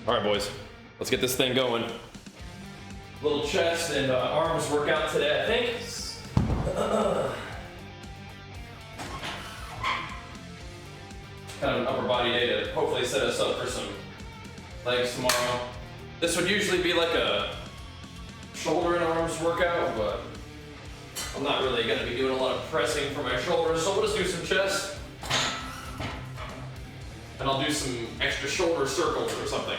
All right, boys, let's get this thing going. Little chest and arms workout today, I think. Kind of an upper body day to hopefully set us up for some legs tomorrow. This would usually be like a shoulder and arms workout, but I'm not really going to be doing a lot of pressing for my shoulders, so we'll just do some chest. And I'll do some extra shoulder circles or something.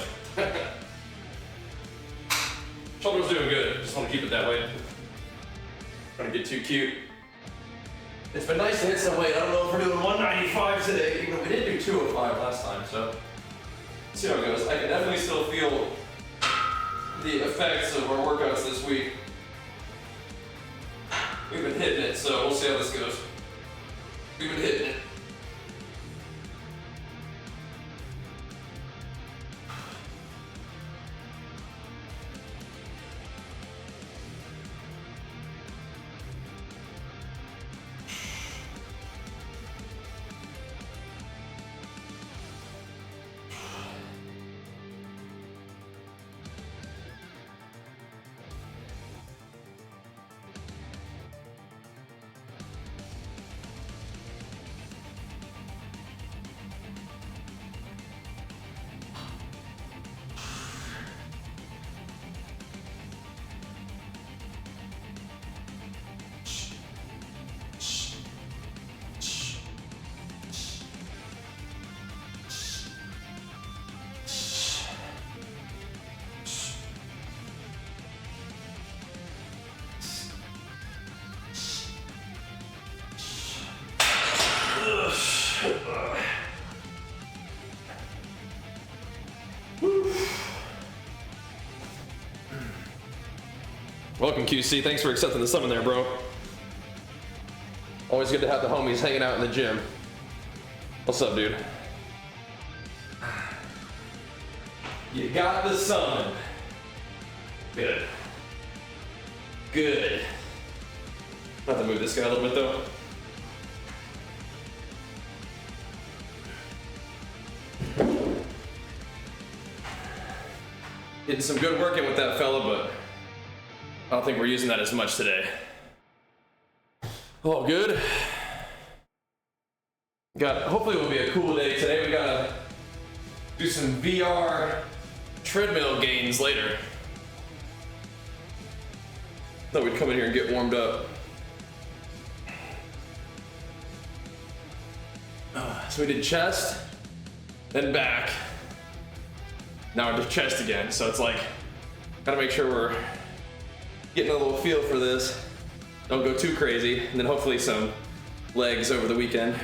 Shoulder's doing good, just want to keep it that way. Trying to get too cute. It's been nice to hit some weight. I don't know if we're doing 195 today, even though we did do 205 last time, so let's see how it goes. I can definitely still feel the effects of our workouts this week. We've been hitting it, so we'll see how this goes. We've been hitting it. Welcome, QC. Thanks for accepting the summon there, bro. Always good to have the homies hanging out in the gym. What's up, dude? You got the summon. Good. Good. I have to move this guy a little bit, though. Getting some good work in with that fella, but I don't think we're using that as much today. All good. Hopefully it'll be a cool day today. We gotta do some VR treadmill gains later. Thought we'd come in here and get warmed up. So we did chest, then back. Now we're just chest again. So it's like, gotta make sure we're getting a little feel for this. Don't go too crazy. And then hopefully some legs over the weekend.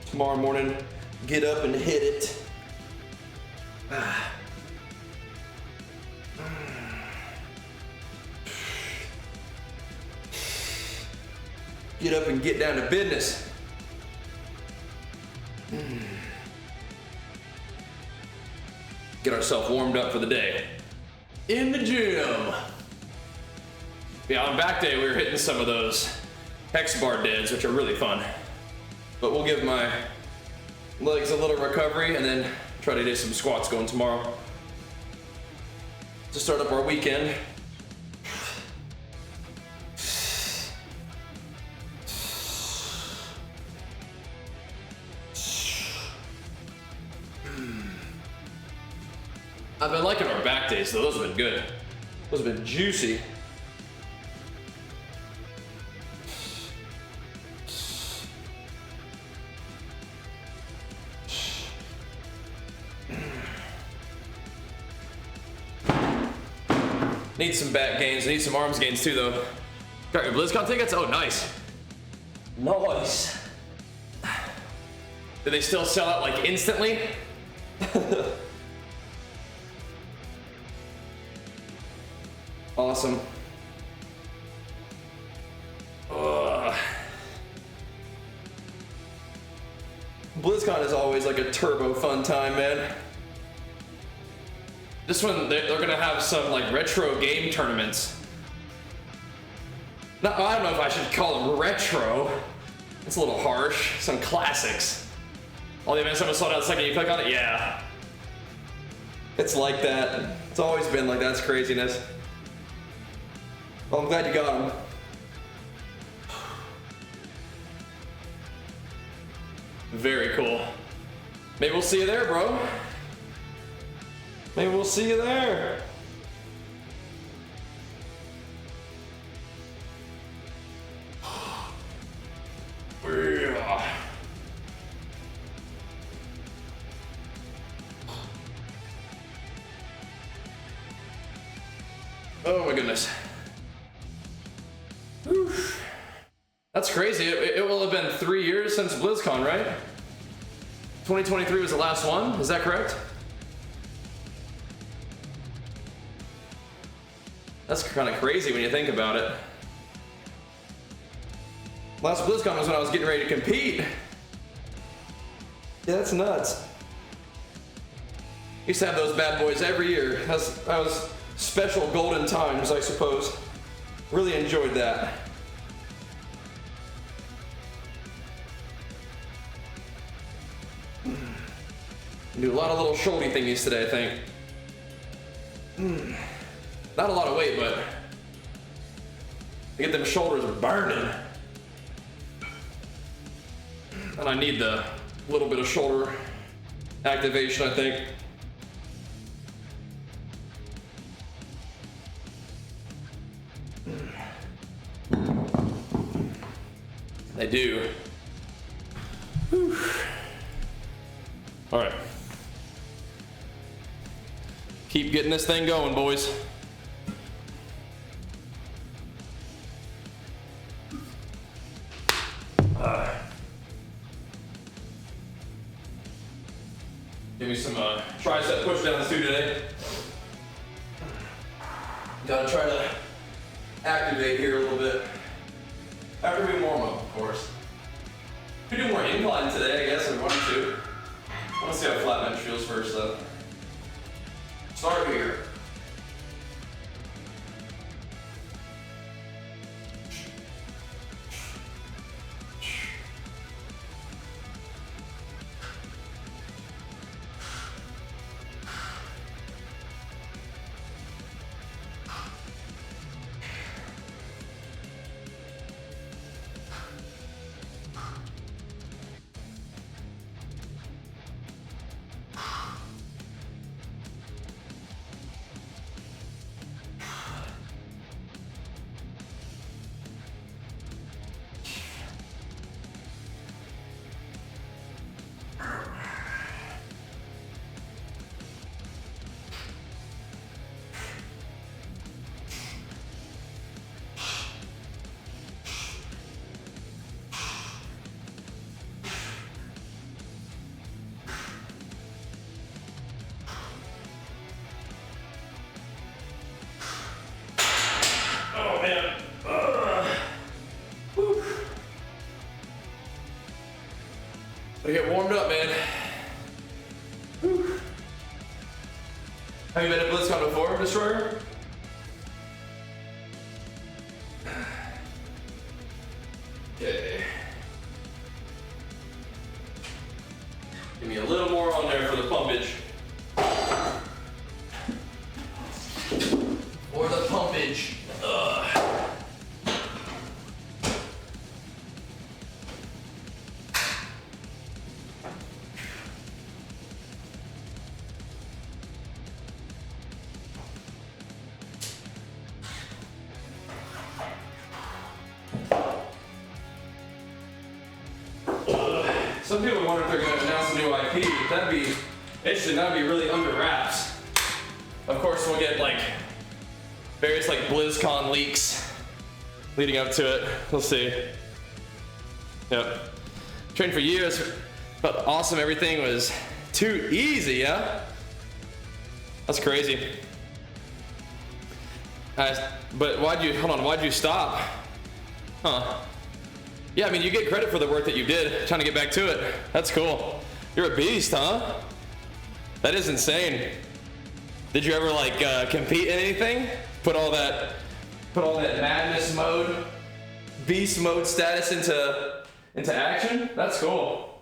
Tomorrow morning, get up and hit it. Get up and get down to business. Get ourselves warmed up for the day. In the gym. Yeah, on back day, we were hitting some of those hex bar deads, which are really fun. But we'll give my legs a little recovery and then try to do some squats going tomorrow to start up our weekend. I've been liking our back days though, those have been good. Those have been juicy. Need some back gains, need some arms gains too though. Got your BlizzCon tickets? Oh, nice. Nice. Do they still sell out like instantly? Awesome. BlizzCon is always like a turbo fun time, man. This one, they're gonna have some like retro game tournaments. No, I don't know if I should call them retro. It's a little harsh. Some classics. All the events I'm sold out the second you click on it, yeah. It's like that. It's always been like that. It's craziness. Well, I'm glad you got him. Very cool. Maybe we'll see you there, bro. Maybe we'll see you there. Oh my goodness. Whew. That's crazy. It will have been 3 years since BlizzCon, right? 2023 was the last one, is that correct? That's kind of crazy when you think about it. Last BlizzCon was when I was getting ready to compete. Yeah, that's nuts. Used to have those bad boys every year. That was special golden times, I suppose. Really enjoyed that. Do a lot of little shoulder thingies today, I think. Not a lot of weight, but I get them shoulders burning. And I need the little bit of shoulder activation, I think. They do. Whew. All right. Keep getting this thing going, boys. Give me some tricep push downs too today. Gotta try to activate here a little bit. After we warm up, of course. We do more incline today, I guess, if we want to. I want to see how flat bench feels first, though. Start here. I get warmed up, man. Whew. Have you been at BlizzCon before, Destroyer? Okay. Give me a little more on there for the pumpage. For the pumpage. Some people wonder if they're going to announce a new IP. That'd be interesting. That'd be really under wraps. Of course, we'll get like various like BlizzCon leaks leading up to it. We'll see. Yep. Trained for years. Felt awesome. Everything was too easy. Yeah. That's crazy. But why'd you stop? Huh. Yeah, I mean, you get credit for the work that you did, trying to get back to it. That's cool. You're a beast, huh? That is insane. Did you ever like compete in anything? Put all that madness mode, beast mode status into action? That's cool.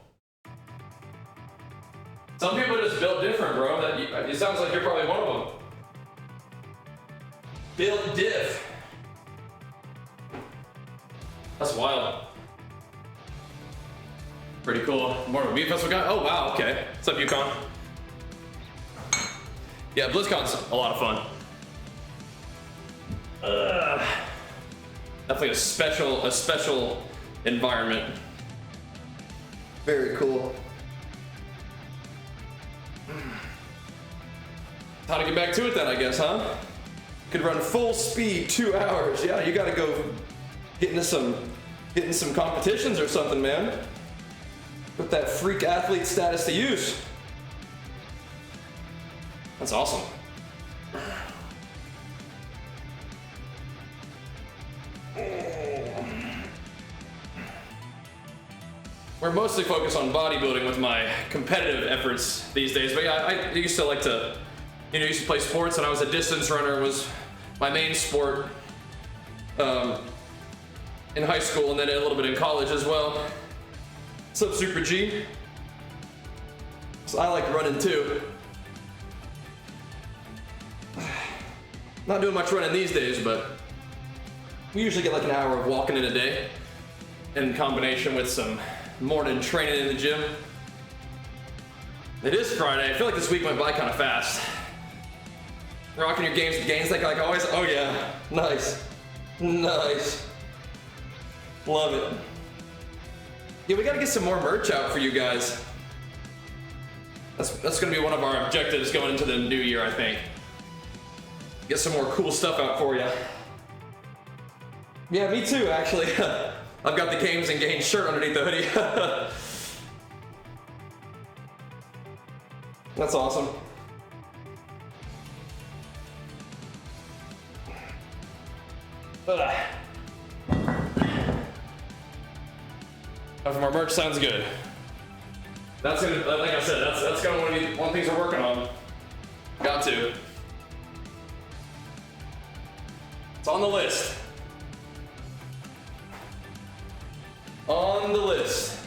Some people are just built different, bro. It sounds like you're probably one of them. Built diff. That's wild. Pretty cool. More of a beef festival guy? Oh wow, okay. What's up, Yukon? Yeah, BlizzCon's a lot of fun. Definitely a special environment. Very cool. How to get back to it then, I guess, huh? Could run full speed 2 hours. Yeah, you gotta go get into some competitions or something, man. Put that freak athlete status to use. That's awesome. We're mostly focused on bodybuilding with my competitive efforts these days, but yeah, I used to like to, used to play sports, and I was a distance runner, was my main sport in high school, and then a little bit in college as well. What's up, Super G? So I like running too. Not doing much running these days, but we usually get like an hour of walking in a day in combination with some morning training in the gym. It is Friday. I feel like this week went by kind of fast. Rocking your gains like always. Oh yeah, nice. Love it. Yeah, we gotta get some more merch out for you guys. That's gonna be one of our objectives going into the new year, I think. Get some more cool stuff out for you. Yeah, me too, actually. I've got the Games and Gains shirt underneath the hoodie. That's awesome. More merch sounds good. That's gonna, like I said, that's gonna be one of the things we're working on. Got to. It's on the list. On the list.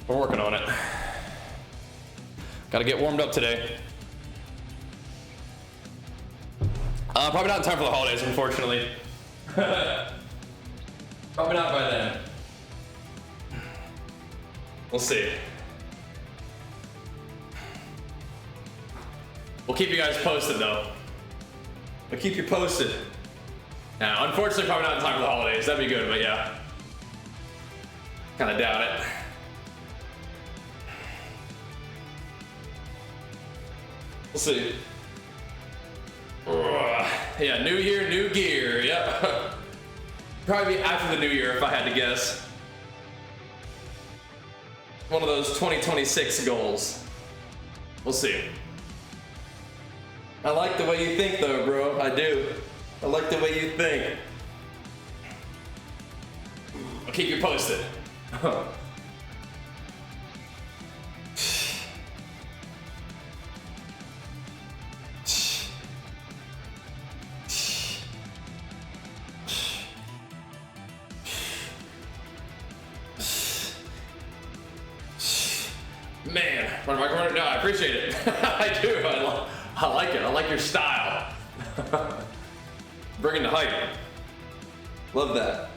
We're working on it. Gotta get warmed up today. Probably not in time for the holidays, unfortunately. Probably not by then. We'll see. We'll keep you guys posted though. We'll keep you posted. Now, unfortunately, probably not in time for the holidays. That'd be good, but yeah. Kinda doubt it. We'll see. Yeah, new year, new gear. Yep. Probably after the new year if I had to guess. One of those 2026 goals. We'll see. I like the way you think though, bro. I do. I like the way you think. I'll keep you posted. Man, no, I appreciate it. I do. I like it. I like your style. Bringing the hype. Love that.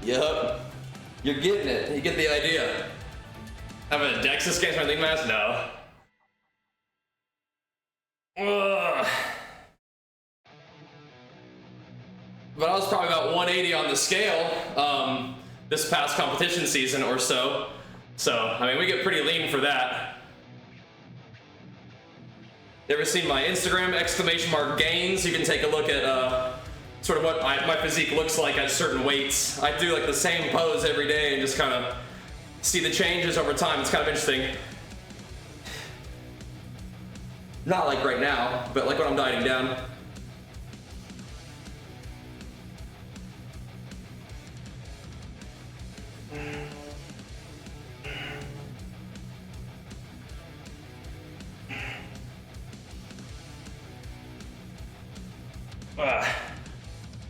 Yup. You're getting it. You get the idea. Having a DEXA scan for my lean mass? No. Ugh. But I was probably about 180 on the scale this past competition season or so. So, I mean, we get pretty lean for that. You ever seen my Instagram !gains? You can take a look at sort of what my physique looks like at certain weights. I do like the same pose every day and just kind of see the changes over time. It's kind of interesting. Not like right now, but like when I'm dieting down.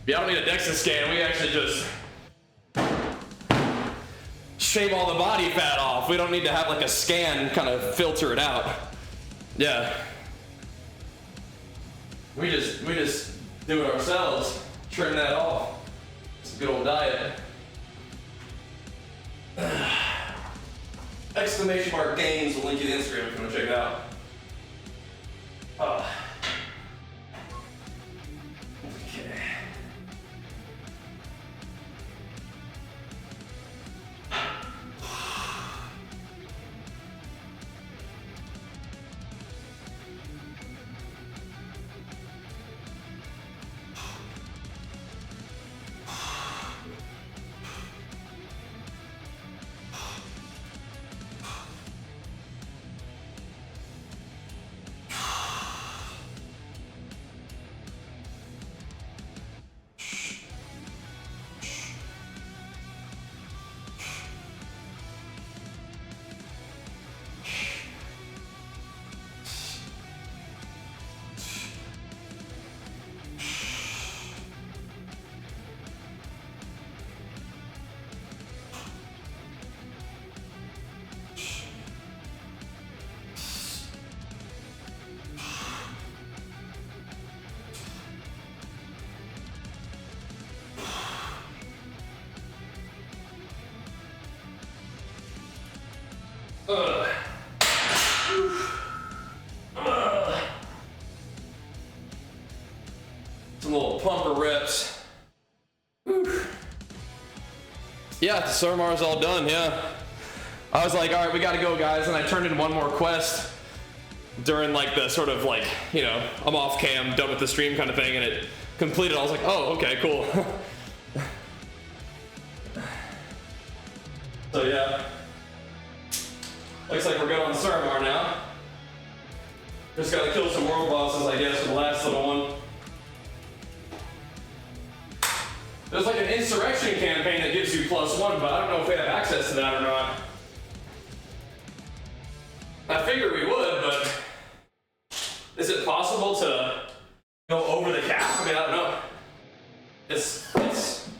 Yeah, I don't need a DEXA scan. We actually just shave all the body fat off. We don't need to have like a scan kind of filter it out. Yeah. We just do it ourselves. Trim that off. It's a good old diet. Exclamation mark gains will link you to Instagram if you want to check it out. Okay. Some little pumper reps. Whew. Yeah, the Surmar's all done, yeah. I was like, all right, we gotta go, guys, and I turned in one more quest during like the sort of like, you know, I'm off cam, done with the stream kind of thing, and it completed. I was like, oh, okay, cool. So yeah, looks like we're good on Surmar now. Just gotta kill some world bosses, I guess, for the last little one. There's like an insurrection campaign that gives you +1, but I don't know if we have access to that or not. I figured we would, but is it possible to go over the cap? I mean, I don't know. It's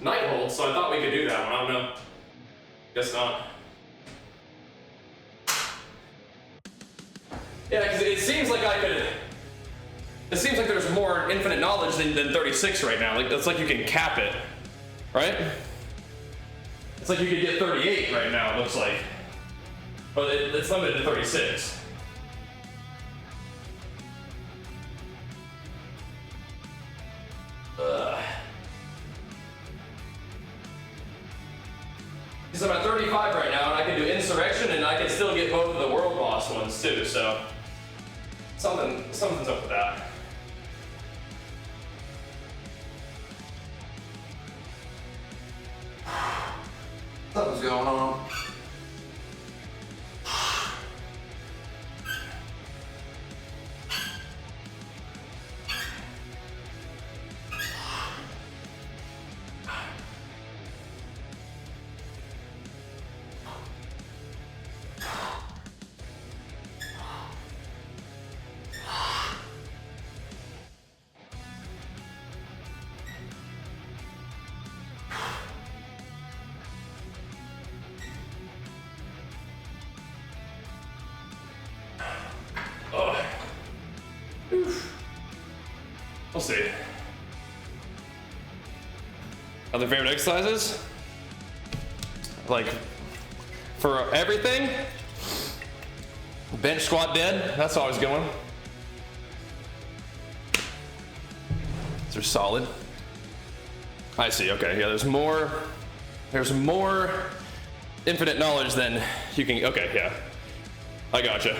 Nighthold, so I thought we could do that one. I don't know. Guess not. Yeah, because it seems like I could. It seems like there's more infinite knowledge than 36 right now. Like it's like you can cap it, right? It's like you could get 38 right now. It looks like, but it's limited to 36. Because I'm at 35 right now, and I can do Insurrection, and I can still get both of the world boss ones too. So something's up with that. Something's going on. We'll see. Other favorite exercises? Like, for everything? Bench, squat, dead. That's always a good one. These are solid. I see, okay, yeah, there's more infinite knowledge than you can, okay, yeah. I gotcha.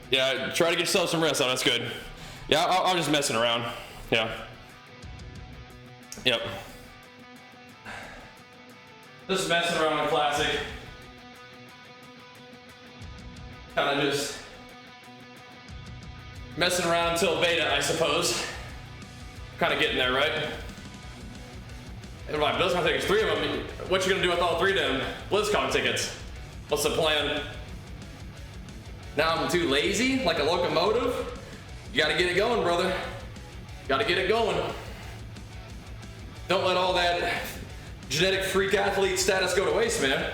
Yeah, try to get yourself some rest, though, that's good. Yeah, I'm just messing around, yeah. Yep. Just messing around with classic. Kind of just messing around until beta, I suppose. Kind of getting there, right? And right, BlizzCon tickets, 3 of them. What you gonna do with all 3 of them BlizzCon tickets? What's the plan? Now I'm too lazy, like a locomotive? You gotta get it going, brother. Gotta get it going. Don't let all that genetic freak athlete status go to waste, man.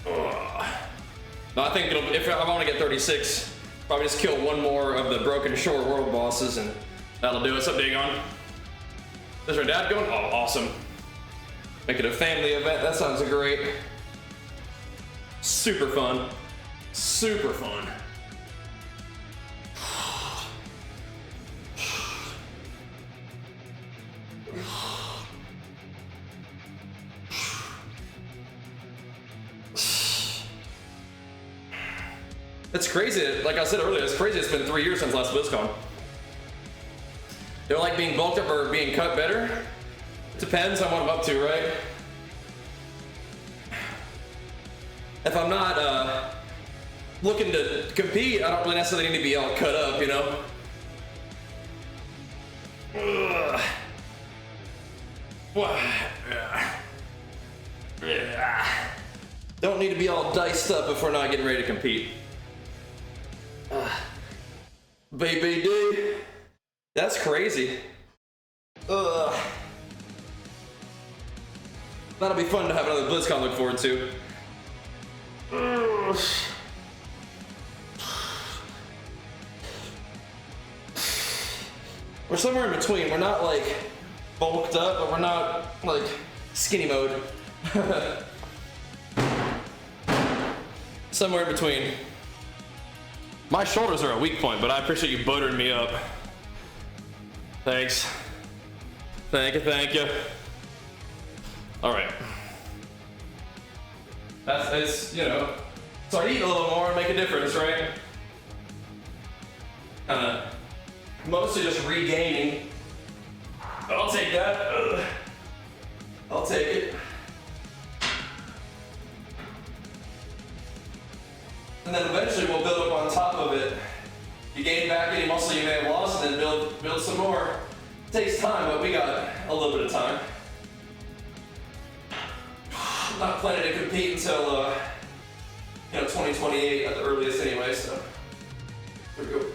No, I think if I want to get 36, probably just kill one more of the Broken Shore world bosses, and that'll do it. What's up, Dagon? Is our dad going? Oh, awesome. Make it a family event. That sounds great. Super fun. Super fun. It's crazy. Like I said earlier, it's crazy. It's been 3 years since last BlizzCon. You don't like being bulked up or being cut better? It depends on what I'm up to, right? If I'm not looking to compete, I don't really necessarily need to be all cut up, you know? Don't need to be all diced up if we're not getting ready to compete. BBD. That's crazy. That'll be fun to have another BlizzCon to look forward to. We're somewhere in between. We're not like bulked up, but we're not like skinny mode. Somewhere in between. My shoulders are a weak point, but I appreciate you buttering me up. Thanks. Thank you. All right. It's, you know, so I eat a little more and make a difference, right? Mostly just regaining. I'll take that. I'll take it. And then eventually we'll build up on top of it. You gain back any muscle you may have lost, and then build some more. It takes time, but we got a little bit of time. I'm not planning to compete until 2028 at the earliest anyway, so here we go.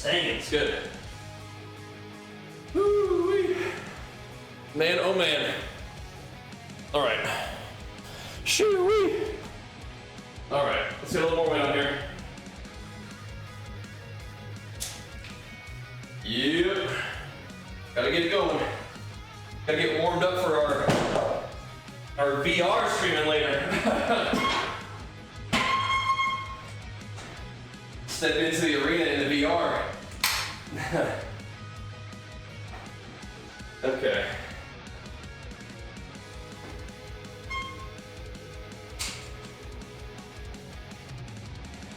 Dang, it's good. Woo-wee. Man, oh man. All right. Shoo-wee. All right, let's get a little more weight on here. Yep. Gotta get it going. Gotta get warmed up for our VR streaming later. Step into the arena in the VR. Okay.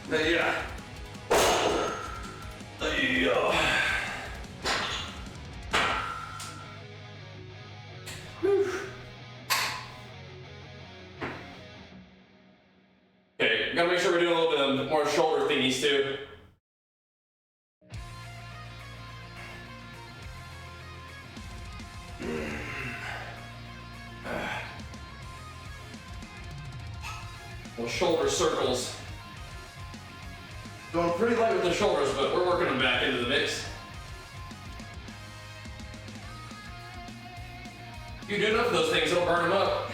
Yeah. Okay, gotta make sure we're doing a little bit more shoulder thingies too. Little shoulder circles. Going pretty light with the shoulders, but we're working them back into the mix. If you do enough of those things, it'll burn them up.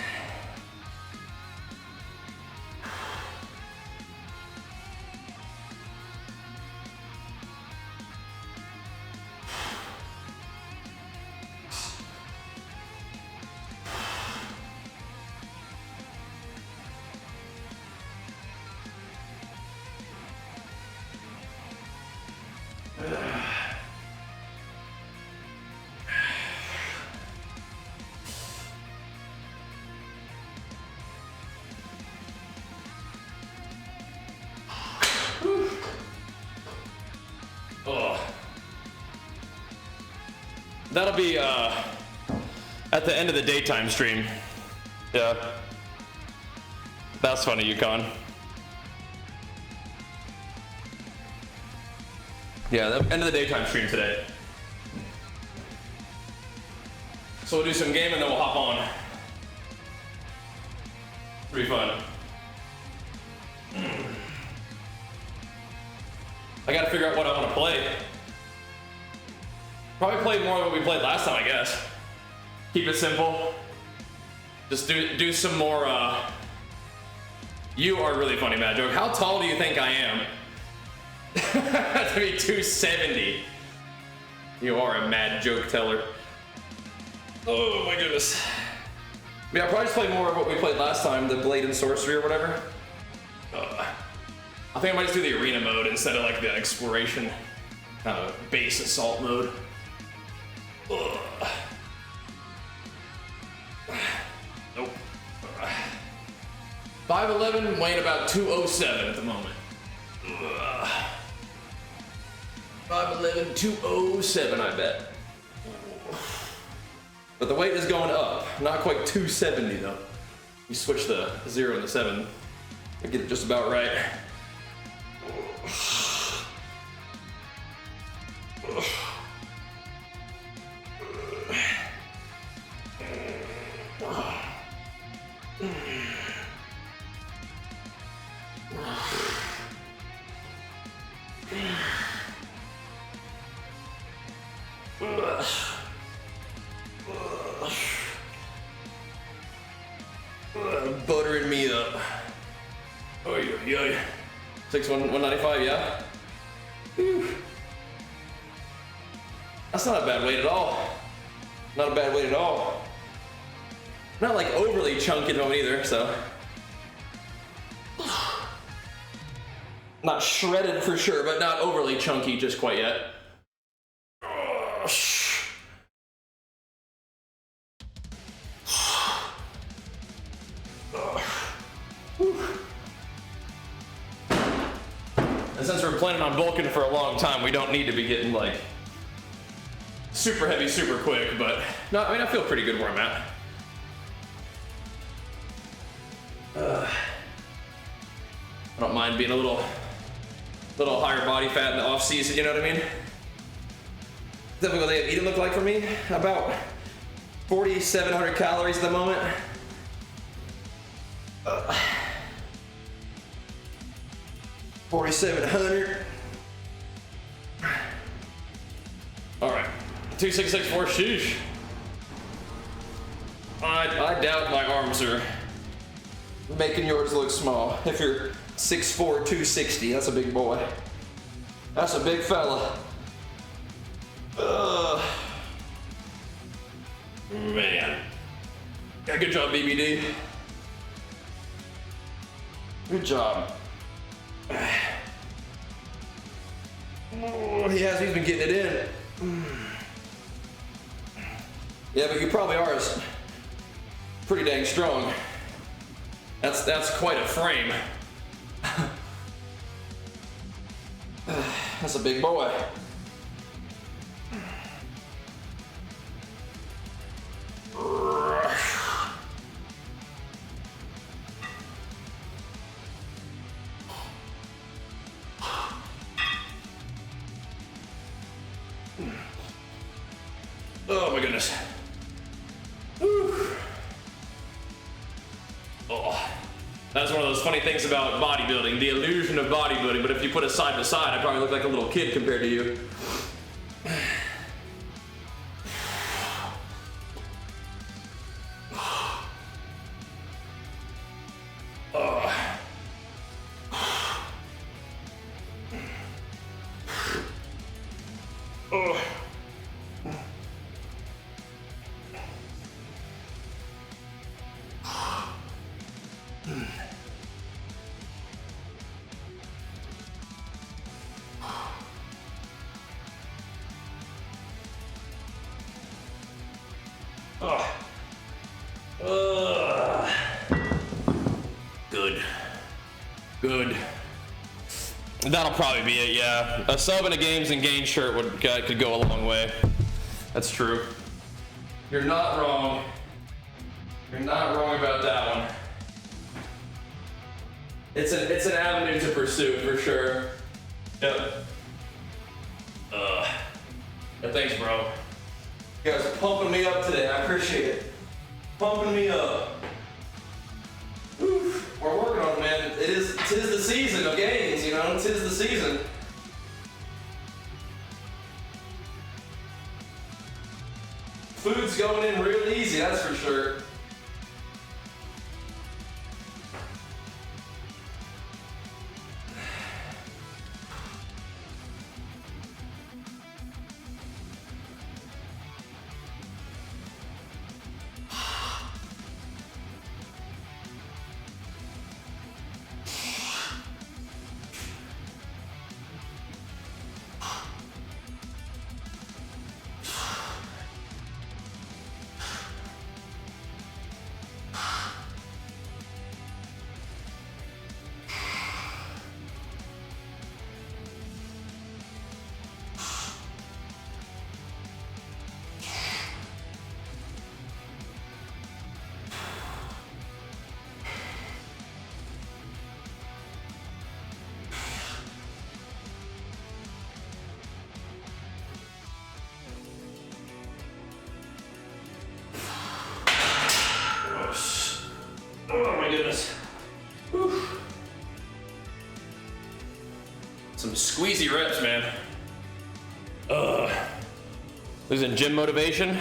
That'll be at the end of the daytime stream. Yeah. That's funny, Yukon. Yeah, the end of the daytime stream today. So we'll do some game and then we'll hop on. Pretty fun. I gotta figure out what I want to play. Probably play more than what we played last time, I guess. Keep it simple. Just do some more, You are really funny, Mad Joke. How tall do you think I am? To be 270. You are a mad joke teller. Oh my goodness. Yeah, I'll probably just play more of what we played last time, the Blade and Sorcery or whatever. I think I might just do the arena mode instead of like the exploration base assault mode. Ugh. Nope. 5'11", weighing about 207 at the moment. 5'11", 207, I bet. But the weight is going up. Not quite 270 though. You switch the 0 and the 7 to get it just about right. Buttering me up. Oh, yeah. 6'1", 195, yeah? Whew. That's not a bad weight at all. Not a bad weight at all. Not like overly chunky at the moment either, so. Not shredded for sure, but not overly chunky just quite yet. And since we're planning on bulking for a long time, we don't need to be getting like super heavy, super quick, but no, I mean, I feel pretty good where I'm at. I don't mind being a little higher body fat in the off season, you know what I mean? Typical day of eating look like for me? About 4,700 calories at the moment. 4,700. All right, 2664, sheesh. I doubt my arms are making yours look small. If you're 6'4", 260, that's a big boy. That's a big fella. Man. Yeah, good job, BBD. Good job. Oh, he's been getting it in. Yeah, but you probably are pretty dang strong. That's quite a frame. That's a big boy. Oh my goodness. Whew. Oh, that's one of those funny things about bodybuilding, the illusion of bodybuilding, but if you put us side by side, I probably look like a little kid compared to you. Good. That'll probably be it, yeah. A sub and a games and gain shirt could go a long way. That's true. You're not wrong. You're not wrong about that one. It's an avenue to pursue for sure. Yep. Yeah, thanks, bro. You guys are pumping me up today. I appreciate it. Pumping me up. Oof. We're working on it, man. Tis the season of gains, you know. Tis the season. Food's going in real easy, that's for sure. Oh my goodness. Whew. Some squeezy reps, man. Losing gym motivation.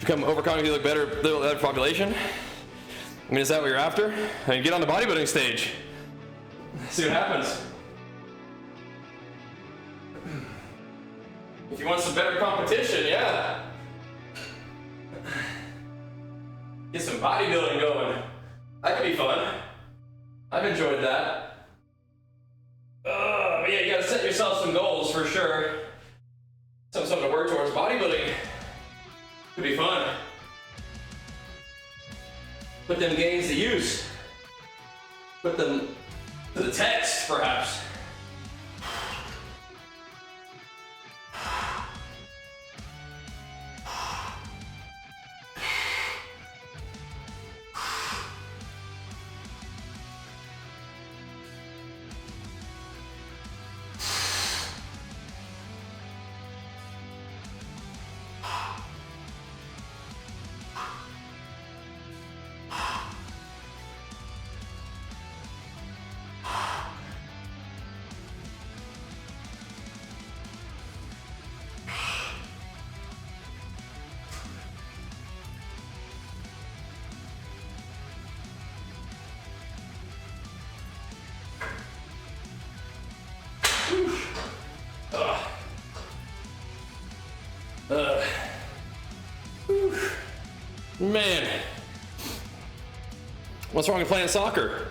Overcoming to look better, better population. I mean, is that what you're after? I mean, get on the bodybuilding stage. See what happens. If you want some better competition, yeah. Get some bodybuilding going. That could be fun. I've enjoyed that. But yeah, you gotta set yourself some goals for sure. Something to work towards. Bodybuilding could be fun. Put them gains to use. Put them to the test, perhaps. Man, what's wrong with playing soccer?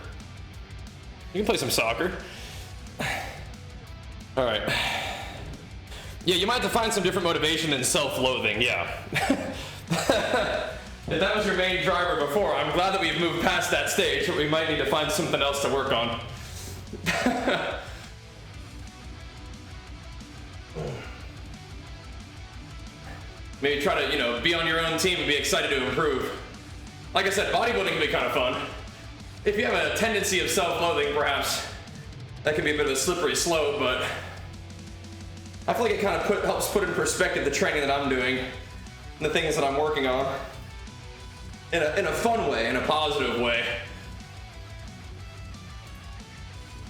You can play some soccer. All right. Yeah, you might have to find some different motivation than self-loathing, yeah. If that was your main driver before, I'm glad that we've moved past that stage, but we might need to find something else to work on. Maybe try to, be on your own team and be excited to improve. Like I said, bodybuilding can be kind of fun. If you have a tendency of self-loathing, perhaps that can be a bit of a slippery slope, but I feel like it kind of helps put in perspective the training that I'm doing and the things that I'm working on in a fun way, in a positive way.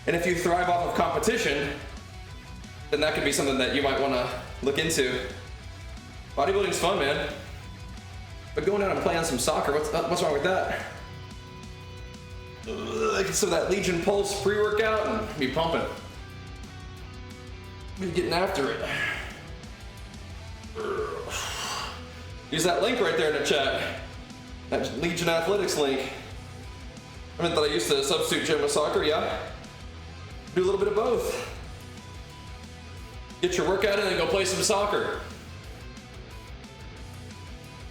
And if you thrive off of competition, then that could be something that you might want to look into. Bodybuilding's fun, man. But going out and playing some soccer, what's wrong with that? Get some of that Legion Pulse pre-workout and be pumping. Be getting after it. Use that link right there in the chat. That Legion Athletics link. I meant that I used to substitute gym with soccer, yeah. Do a little bit of both. Get your workout in and go play some soccer.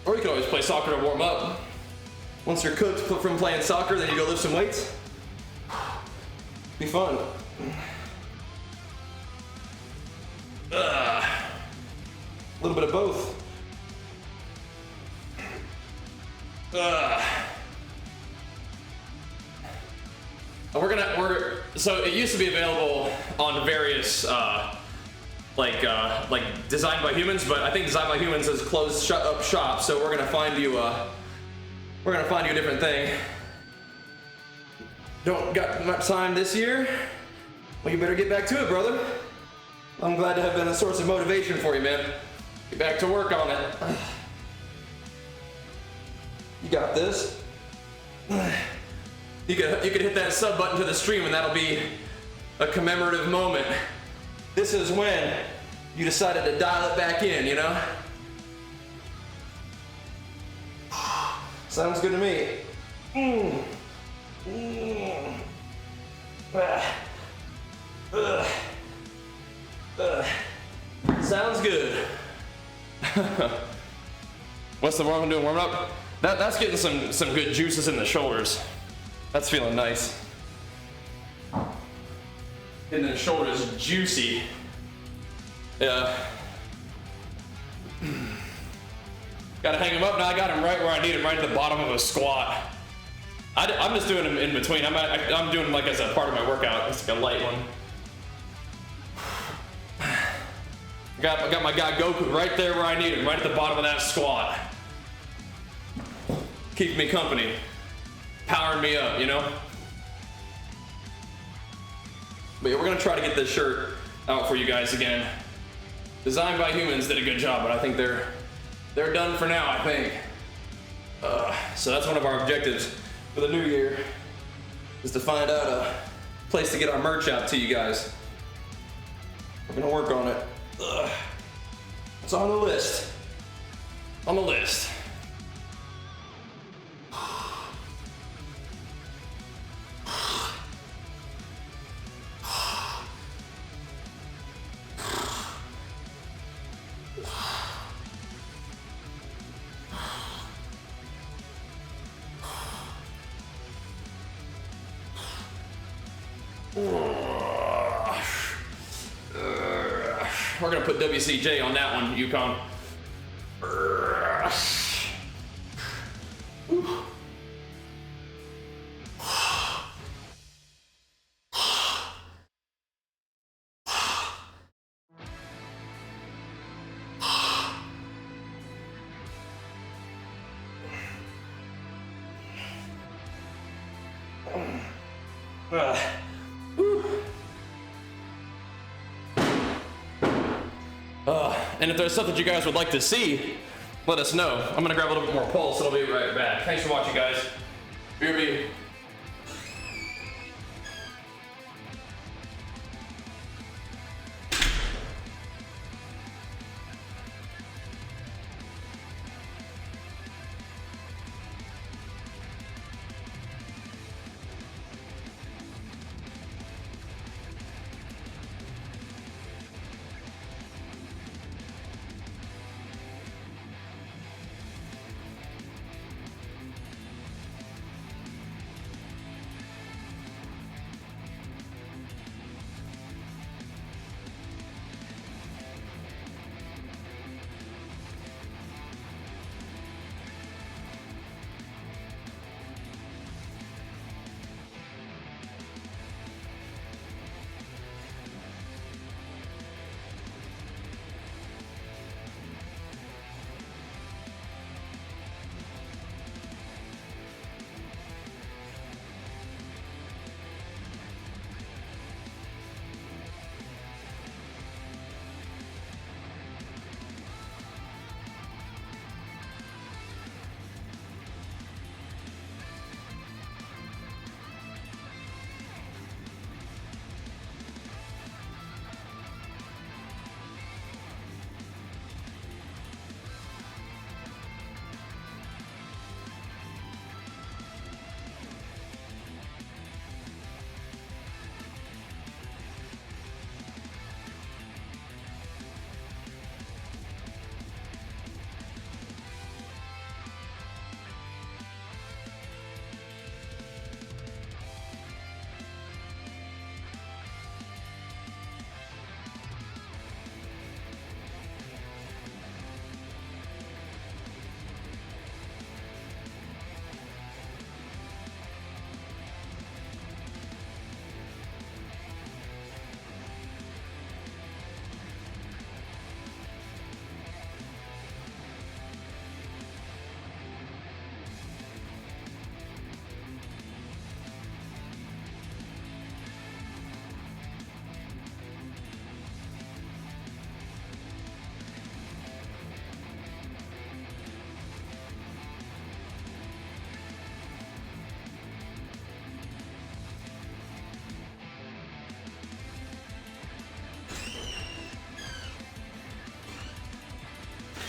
Or you can always play soccer to warm up. Once you're cooked from playing soccer, then you go lift some weights. Be fun. little bit of both. So it used to be available on various like Designed by Humans, but I think Designed by Humans has closed up shop, so we're gonna find you a different thing. Don't got much time this year? Well, you better get back to it, brother. I'm glad to have been a source of motivation for you, man. Get back to work on it. You got this. You could hit that sub button to the stream and that'll be a commemorative moment. This is when you decided to dial it back in, you know? Sounds good to me. Sounds good. What's the wrong with doing warm up? That's getting some good juices in the shoulders. That's feeling nice. Getting the shoulders juicy. Yeah. Gotta hang him up. Now I got him right where I need him, right at the bottom of a squat. I'm just doing them in between. I'm doing like as a part of my workout. It's like a light one. I got my guy Goku right there where I need him, right at the bottom of that squat. Keep me company, powering me up, you know? But yeah, we're gonna try to get this shirt out for you guys again. Designed by Humans did a good job, but I think they're done for now, I think. So that's one of our objectives for the new year, is to find out a place to get our merch out to you guys. We're gonna work on it. It's on the list. On the list. We're gonna put WCJ on that one, Yukon. And if there's stuff that you guys would like to see, let us know. I'm gonna grab a little bit more pulse and I'll be right back. Thanks for watching, guys. BRB.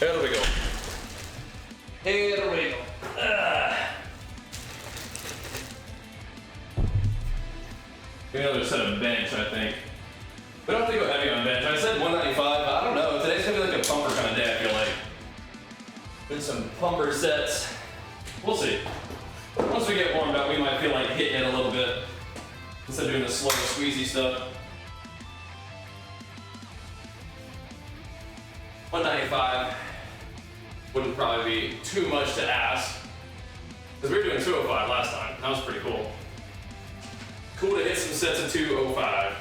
There we go. There we go. Another set of bench, I think. We don't have to go heavy on bench. I said 195. I don't know. Today's gonna be like a pumper kind of day, I feel like. Doing some pumper sets. We'll see. Once we get warmed up, we might feel like hitting it a little bit instead of doing the slow, squeezy stuff. 195 wouldn't probably be too much to ask, because we were doing 205 last time. That was pretty cool. Cool to hit some sets of 205.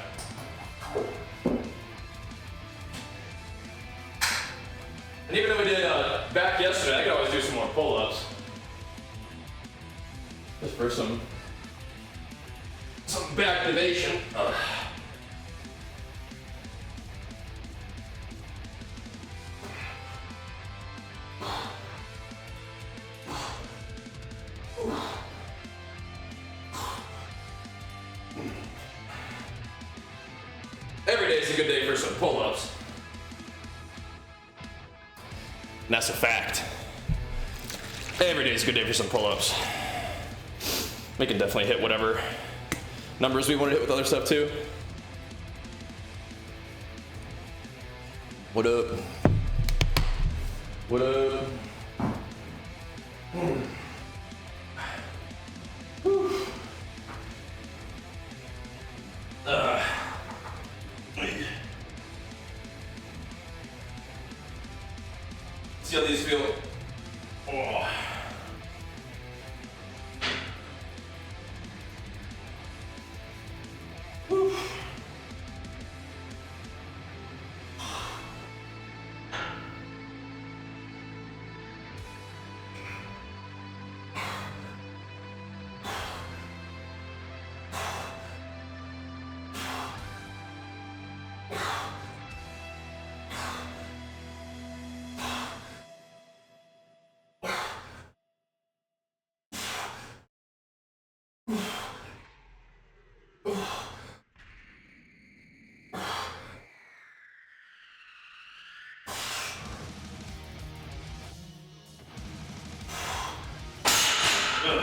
And even though we did back yesterday, I could always do some more pull-ups. Just for some back activation. Every day is a good day for some pull-ups. And that's a fact. Every day is a good day for some pull-ups. We can definitely hit whatever numbers we want to hit with other stuff too. What up? What up? See how these feel? Oh. Whew.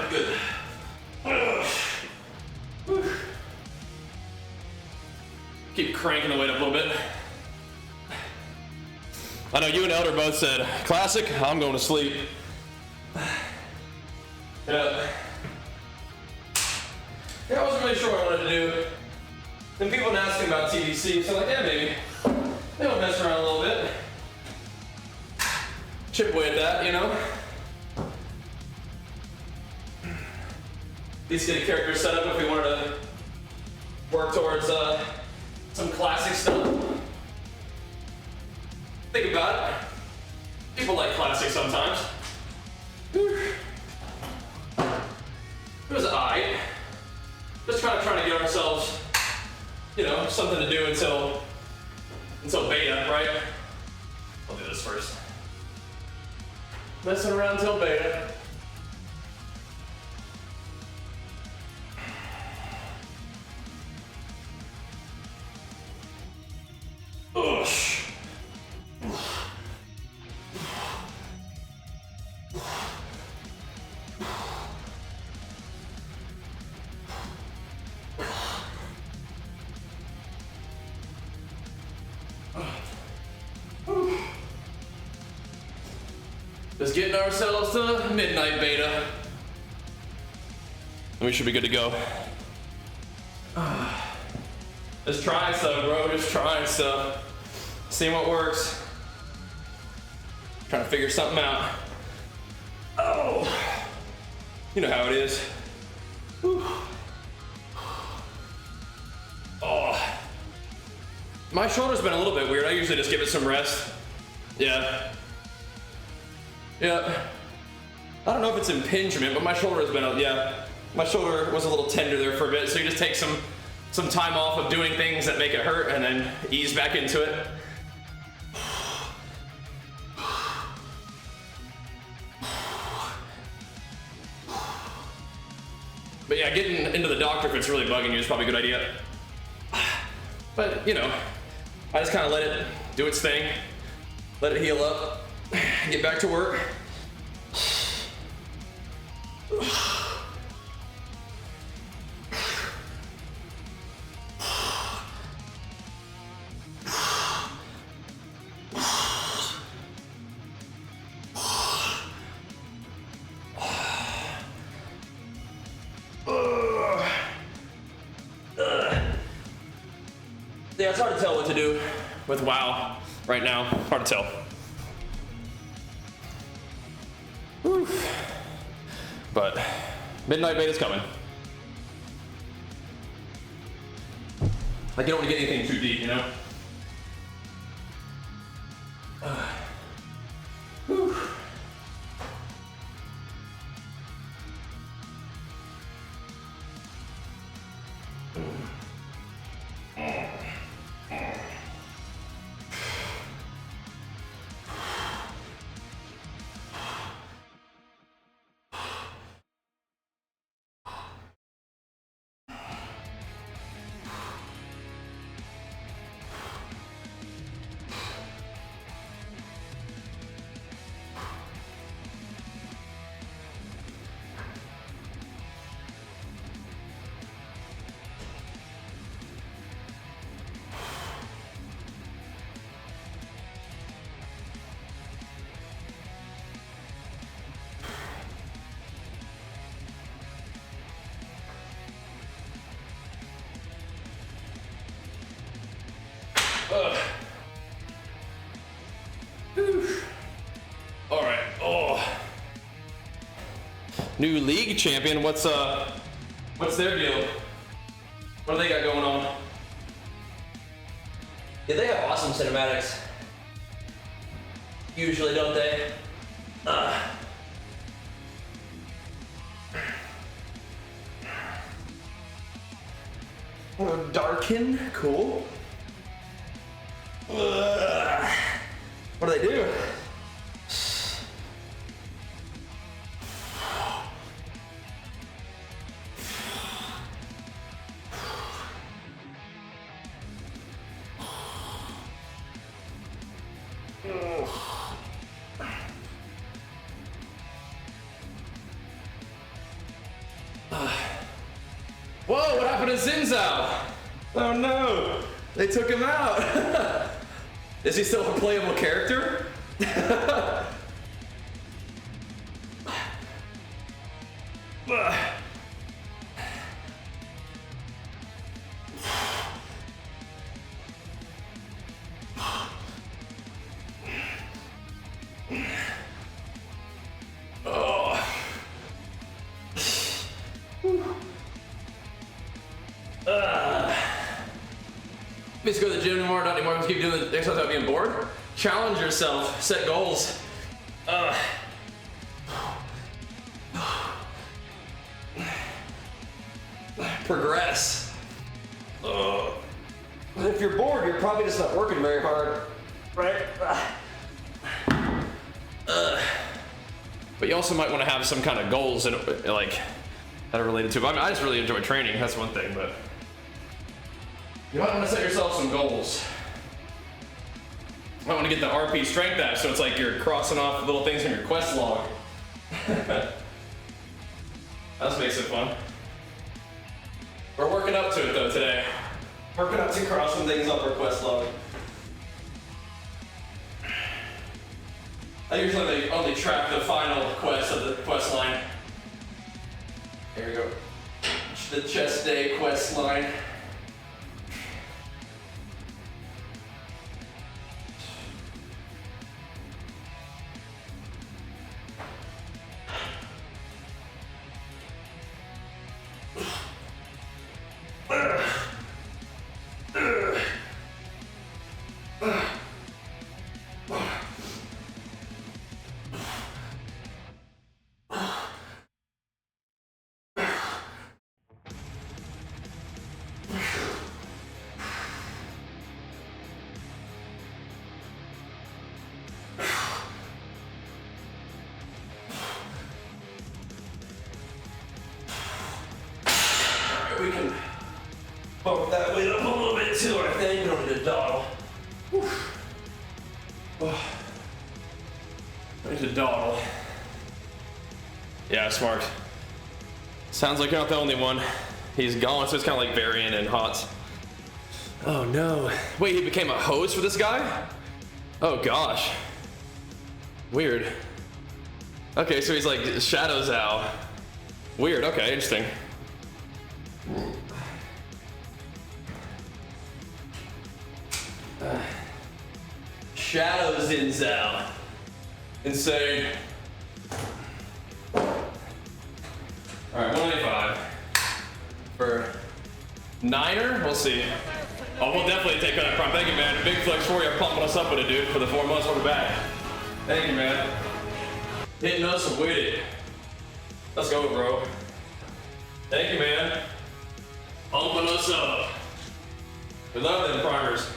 Good. Keep cranking the weight up a little bit. I know you and Elder both said, classic, I'm going to sleep. Yeah, I wasn't really sure what I wanted to do. Then people been asking about TDC, so I'm like, yeah, maybe I'll mess around a little bit. Chip away at that, you know? At least get a character set up if we wanted to work towards some classic stuff. Think about it. People like classic sometimes. It was alright. Just trying to get ourselves, you know, something to do until beta, right? I'll do this first. Messing around till beta. Just getting ourselves to midnight beta. And we should be good to go. Just trying stuff, bro. Just trying stuff. Seeing what works. Trying to figure something out. Oh. You know how it is. Whew. Oh. My shoulder's been a little bit weird. I usually just give it some rest. Yeah. Yeah. I don't know if it's impingement, but my shoulder has been, yeah. My shoulder was a little tender there for a bit, so you just take some time off of doing things that make it hurt and then ease back into it. But yeah, getting into the doctor if it's really bugging you is probably a good idea. But, you know, I just kind of let it do its thing, let it heal up, Get back to work. Yeah, it's hard to tell what to do with WoW right now. Hard to tell. Whew. But midnight beta's coming. Like, you don't want to get anything too deep, you know? Whew. All right. Oh, new league champion. What's their deal? What do they got going on? Yeah, they have awesome cinematics. Usually, don't they? Darken, cool. What do they do? Whoa, what happened to Zinzao? Oh no, they took him out. Is he still a playable character? Just go to the gym anymore, not anymore. Just keep doing the exercise without being bored. Challenge yourself, set goals. Progress. If you're bored, you're probably just not working very hard, right? But you also might want to have some kind of goals and like that are related to. I mean, I just really enjoy training. That's one thing, but. You might want to set yourself some goals. You might want to get the RP strength app so it's like you're crossing off little things in your quest log. That makes it fun. We're working up to it though today. Working up to crossing things off our quest log. I usually only track the final quest of the quest line. Here we go. The chest day quest line. We can bump that weight up a little bit too, I think. We don't need a dog. to dawdle. Yeah, smart. Sounds like you're not the only one. He's gone, so it's kind of like varying in hots. Oh no. Wait, he became a host for this guy? Oh gosh. Weird. Okay, so he's like Shadows out. Weird, okay, interesting. Shadows in Zao. Insane. Alright, 195. For Niner, we'll see. Oh, we'll definitely take that prime. Thank you, man. Big flex for you, pumping us up with it, dude, for the 4 months. We're back. Thank you, man. Hitting us with it. Let's go, bro. Thank you, man. Pumping us up. We love them primers.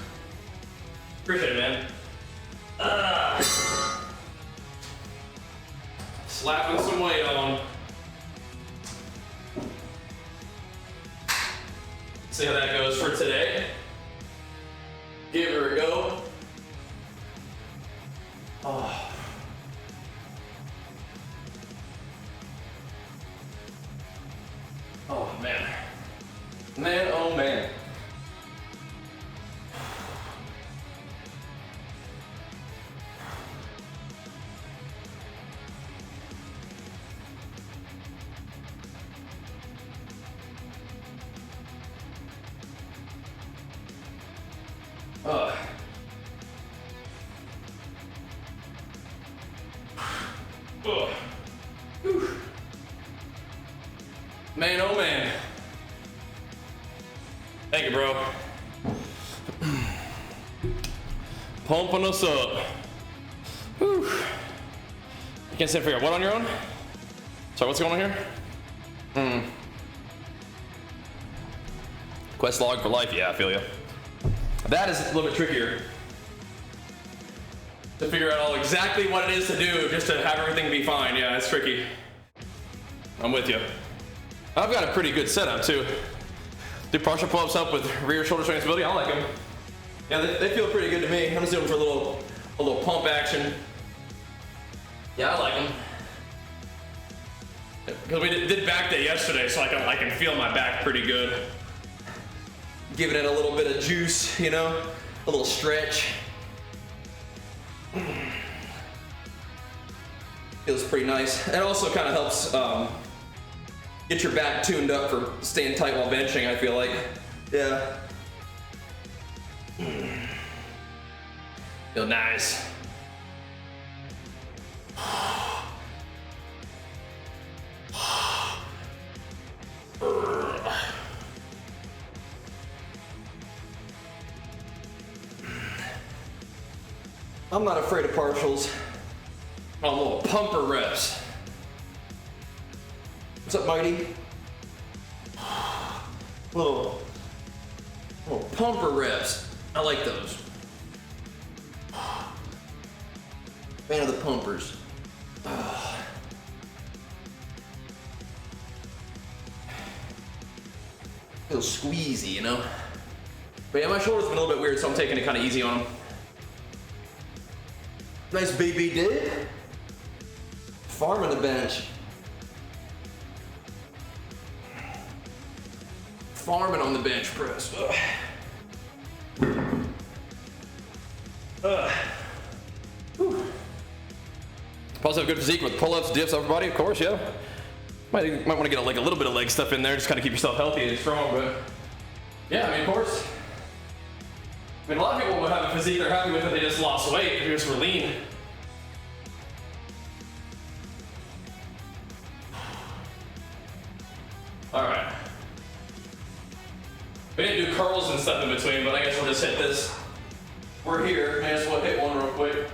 Appreciate it, man. Slapping some weight on. See how that goes for today. Give her a go. Oh. Oh man. Man, oh man. Man, oh man. Thank you, bro. Pumping us up. Whew. You can't sit and figure out what on your own? Sorry, what's going on here? Quest log for life, yeah, I feel you. That is a little bit trickier. To figure out all exactly what it is to do just to have everything be fine. Yeah, it's tricky. I'm with you. I've got a pretty good setup too. Do partial pull-ups up with rear shoulder strength stability. I like them. Yeah, they feel pretty good to me. I'm just doing for a little pump action. Yeah, I like them. Because we did back day yesterday, so I can feel my back pretty good. Giving it a little bit of juice, you know, a little stretch. Feels pretty nice. It also kind of helps get your back tuned up for staying tight while benching, I feel like. Yeah. Feel nice. I'm not afraid of partials. I'm a little pumper reps. What's up, Mighty? Little pumper reps. I like those. Fan of the pumpers. Feels squeezy, you know? But yeah, my shoulder's been a little bit weird, so I'm taking it kind of easy on them. Nice BB did. Farming the bench. Farming on the bench press. Also have good physique with pull-ups, dips, upper body, of course, yeah. Might want to get like a little bit of leg stuff in there, just kind of keep yourself healthy and strong, but yeah, I mean, of course. I mean, a lot of people would have a physique they're happy with if they just lost weight, if they just were lean. All right. We didn't do curls and stuff in between, but I guess we'll just hit this. We're here. May as well hit one real quick.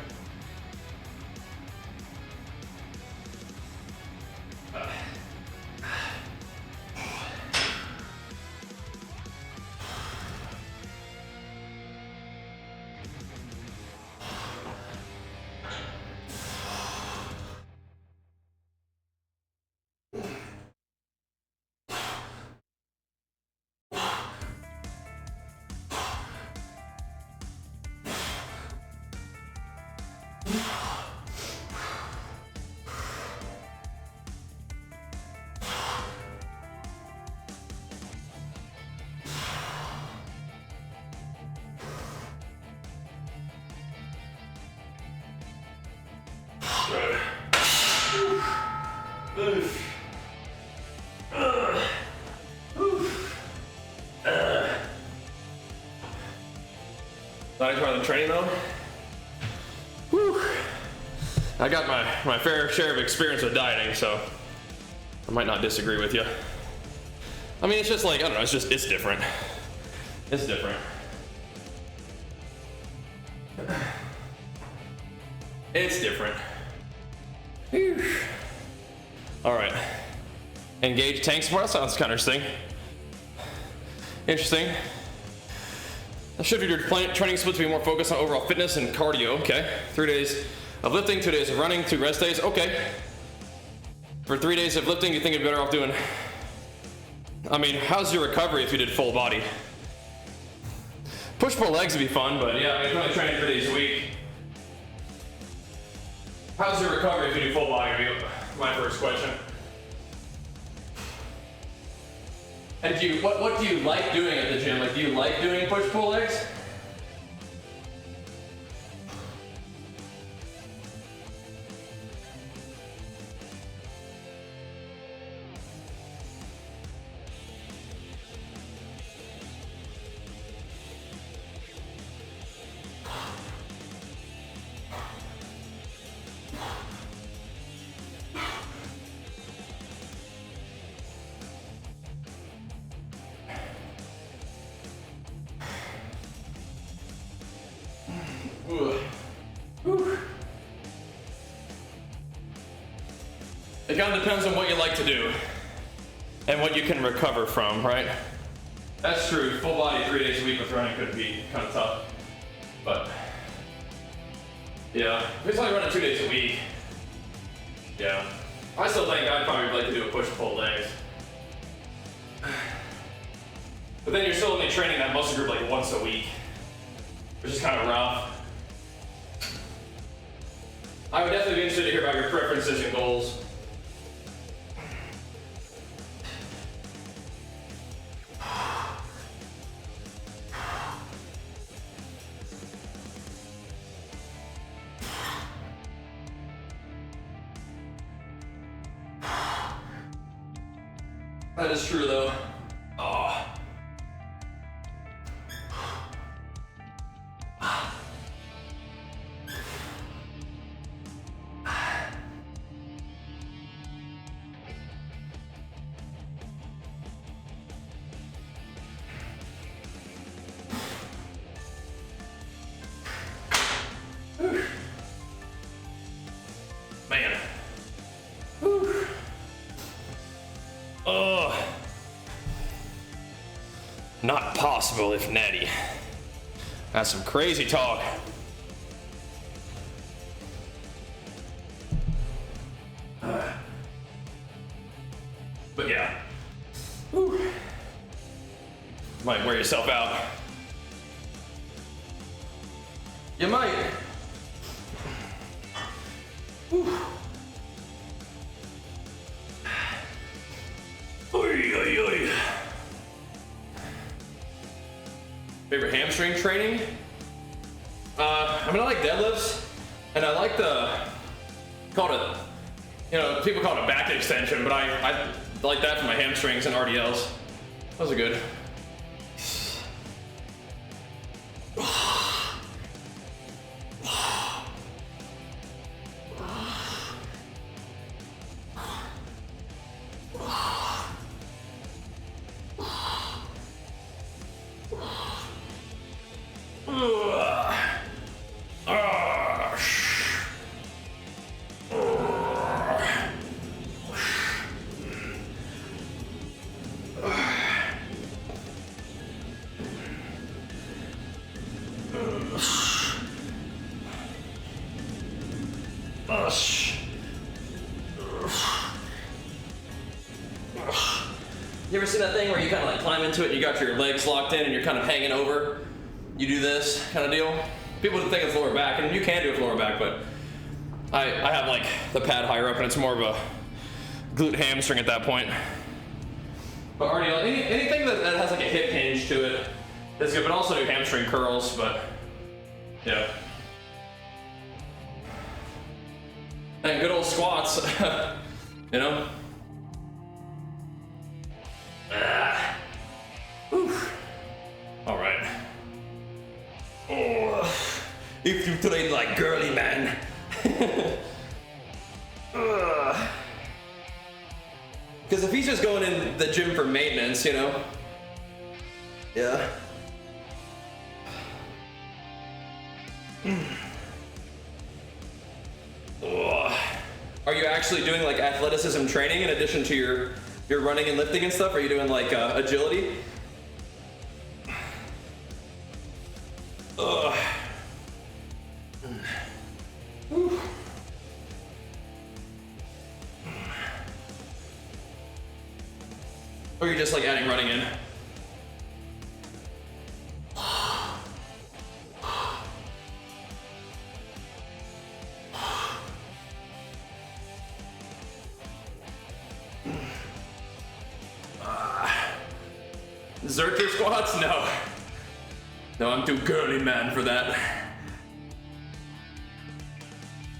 training mode. Whew. I got my fair share of experience with dieting, so I might not disagree with you. I mean, it's just like, I don't know, it's different. It's different. It's different. Whew. All right. Engage tank support. That sounds kind of interesting. Shifted your training split to be more focused on overall fitness and cardio. Okay. 3 days of lifting, 2 days of running, 2 rest days. Okay. For 3 days of lifting, you think you'd be better off doing? I mean, how's your recovery if you did full body? Push-pull legs would be fun, but yeah, I mean, if you're only training 3 days a week. How's your recovery if you do full body? Would be my first question. And what do you like doing at the gym? Like, do you like doing push-pull legs? It kind of depends on what you like to do and what you can recover from, right? That's true. Full body 3 days a week with running could be kind of tough, but yeah, if it's only running 2 days a week, yeah, I still think I'd probably like to do a push-pull legs. But then you're still only training that muscle group like once a week, which is kind of rough. I would definitely be interested to hear about your preferences and goals. That is true though. Oh. Man. Whew. Oh. Not possible if natty. That's some crazy talk. But yeah. Whew. Might wear yourself out. You might. Whew. Oy, oy, oy. Favorite hamstring training? I mean, I like deadlifts, and I like people call it a back extension, but I like that for my hamstrings and RDLs. Those are good. You ever seen that thing where you kind of like climb into it and you got your legs locked in and you're kind of hanging over? You do this kind of deal? People think it's lower back, and you can do it lower back, but I have like the pad higher up and it's more of a glute hamstring at that point. But RDL, anything that has like a hip hinge to it is good, but also do hamstring curls, but yeah. And good old squats, you know? All right. Oh. to train like girly man. Because if he's just going in the gym for maintenance, you know? Yeah. Are you actually doing like athleticism training in addition to your running and lifting and stuff? Are you doing like agility? Ugh. Whew. Or you're just like adding running in? Zercher squats? No. No, I'm too girly man for that.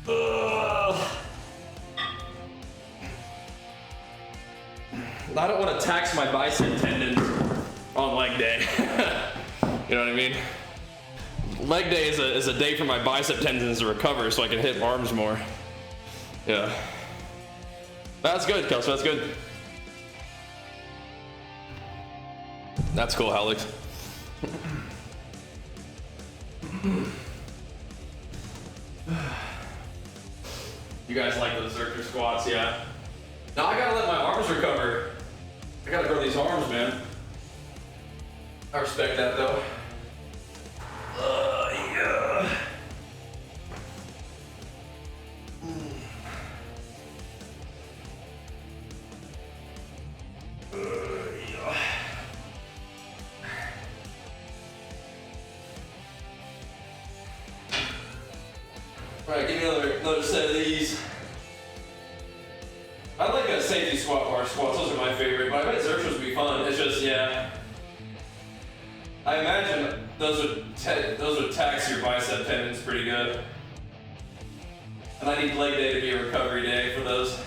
Ugh. I don't want to tax my bicep tendons on leg day. You know what I mean? Leg day is a day for my bicep tendons to recover so I can hit arms more. Yeah. That's good, Kelsey, that's good. That's cool, Alex. You guys like those Zercher squats, yeah? Now I gotta let my arms recover. I gotta grow these arms, man. I respect that though. Yeah. Yeah. All right, give me another set of these. I like a safety squat bar squats, those are my favorite, but I bet Zerchers would be fun. It's just, yeah. I imagine those would tax your bicep tendons pretty good. And I need leg day to be a recovery day for those.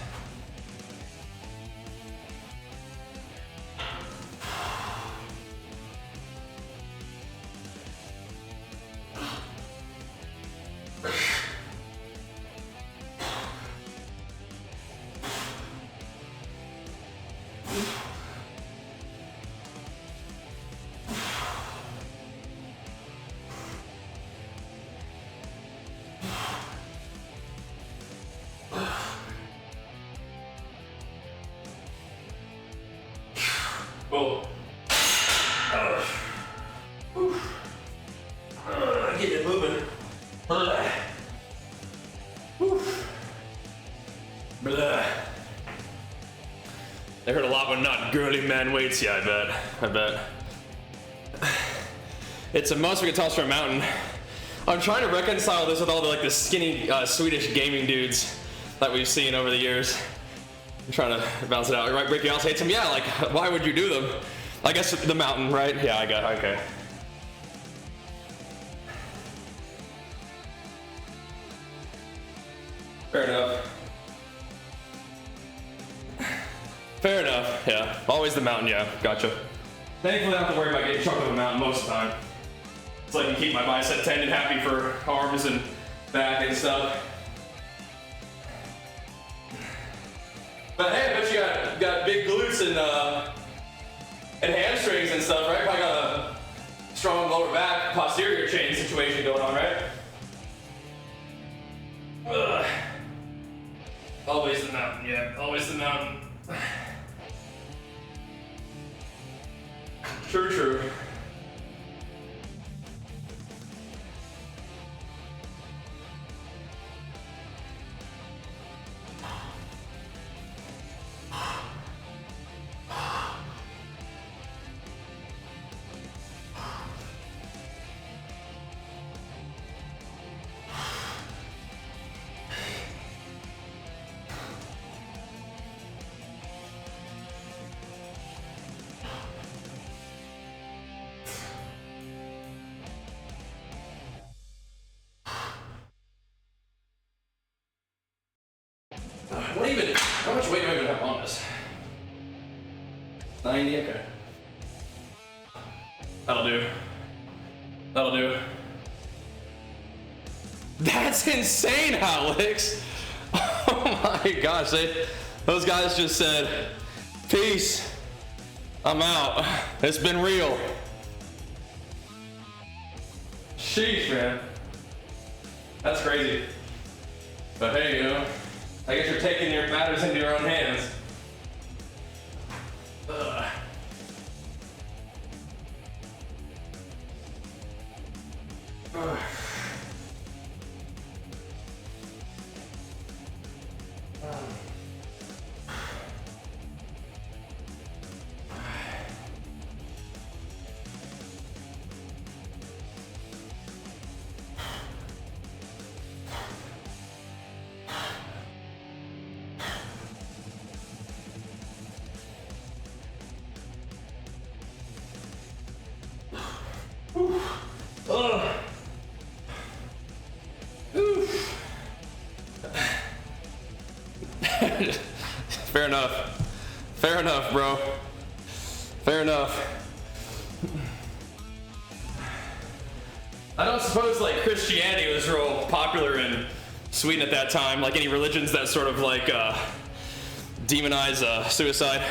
Cool. Get it moving. Blah. They hurt a lot when not girly man weights, yeah, I bet. It's a must we can toss for a mountain. I'm trying to reconcile this with all the skinny Swedish gaming dudes that we've seen over the years. I'm trying to balance it out. Right, Ricky also hates them. Yeah, like, why would you do them? I guess the mountain, right? Yeah, I got it. Okay. Fair enough. Fair enough, yeah. Always the mountain, yeah. Gotcha. Thankfully, I don't have to worry about getting chucked on the mountain most of the time. It's like you keep my bicep tendon happy for arms and back and stuff. But hey, I bet you got big glutes and hamstrings and stuff, right? Probably got a strong lower back, posterior chain situation going on, right? Ugh. Always the mountain, yeah. Always the mountain. True. How much weight do I even have on this? 90, okay. That'll do. That's insane, Alex. Oh my gosh, those guys just said, peace, I'm out. It's been real. Sheesh, man. That's crazy. But hey, you know, I guess you're taking your matters into your own hands. Ugh. Ugh. Fair enough. Fair enough, bro. Fair enough. I don't suppose like Christianity was real popular in Sweden at that time, like any religions that sort of like demonize suicide.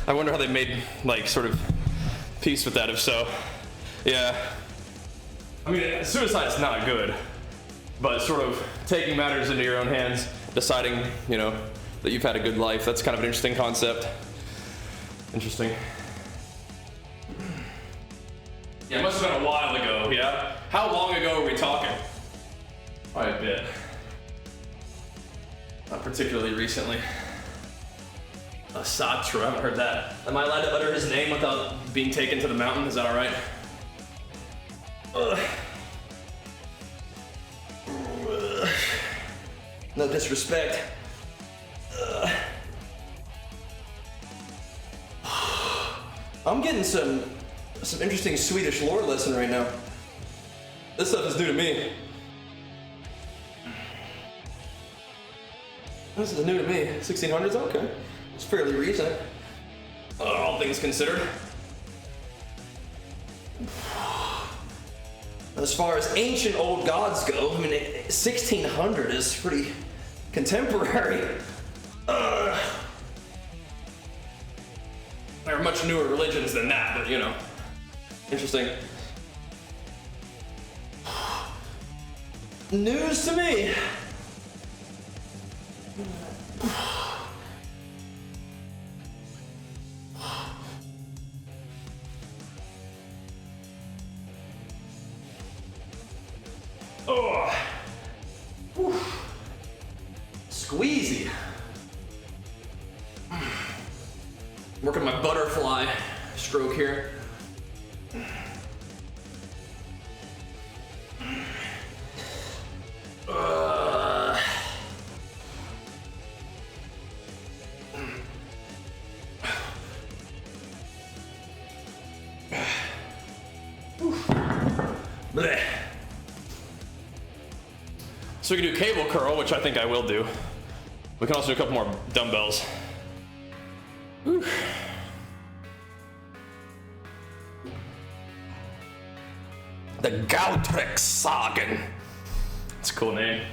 I wonder how they made like sort of peace with that, if so. Yeah. I mean, suicide is not good, but sort of taking matters into your own hands, deciding, you know, that you've had a good life, that's kind of an interesting concept. Interesting. Yeah, it must have been a while ago, yeah? How long ago were we talking? Probably a bit. Not particularly recently. Satru, I haven't heard that. Am I allowed to utter his name without being taken to the mountain? Is that all right? Ugh. No disrespect. I'm getting some interesting Swedish lore lesson right now. This stuff is new to me. This is new to me. 1600s? Okay. It's fairly recent. All things considered. As far as ancient old gods go, I mean, 1600 is pretty contemporary. There are much newer religions than that, but you know, interesting. News to me. Oh, whew. Squeezy. Working my butterfly stroke here. Blech. So we can do cable curl, which I think I will do. We can also do a couple more dumbbells. Whew. The Gautrix-Sagen. It's a cool name.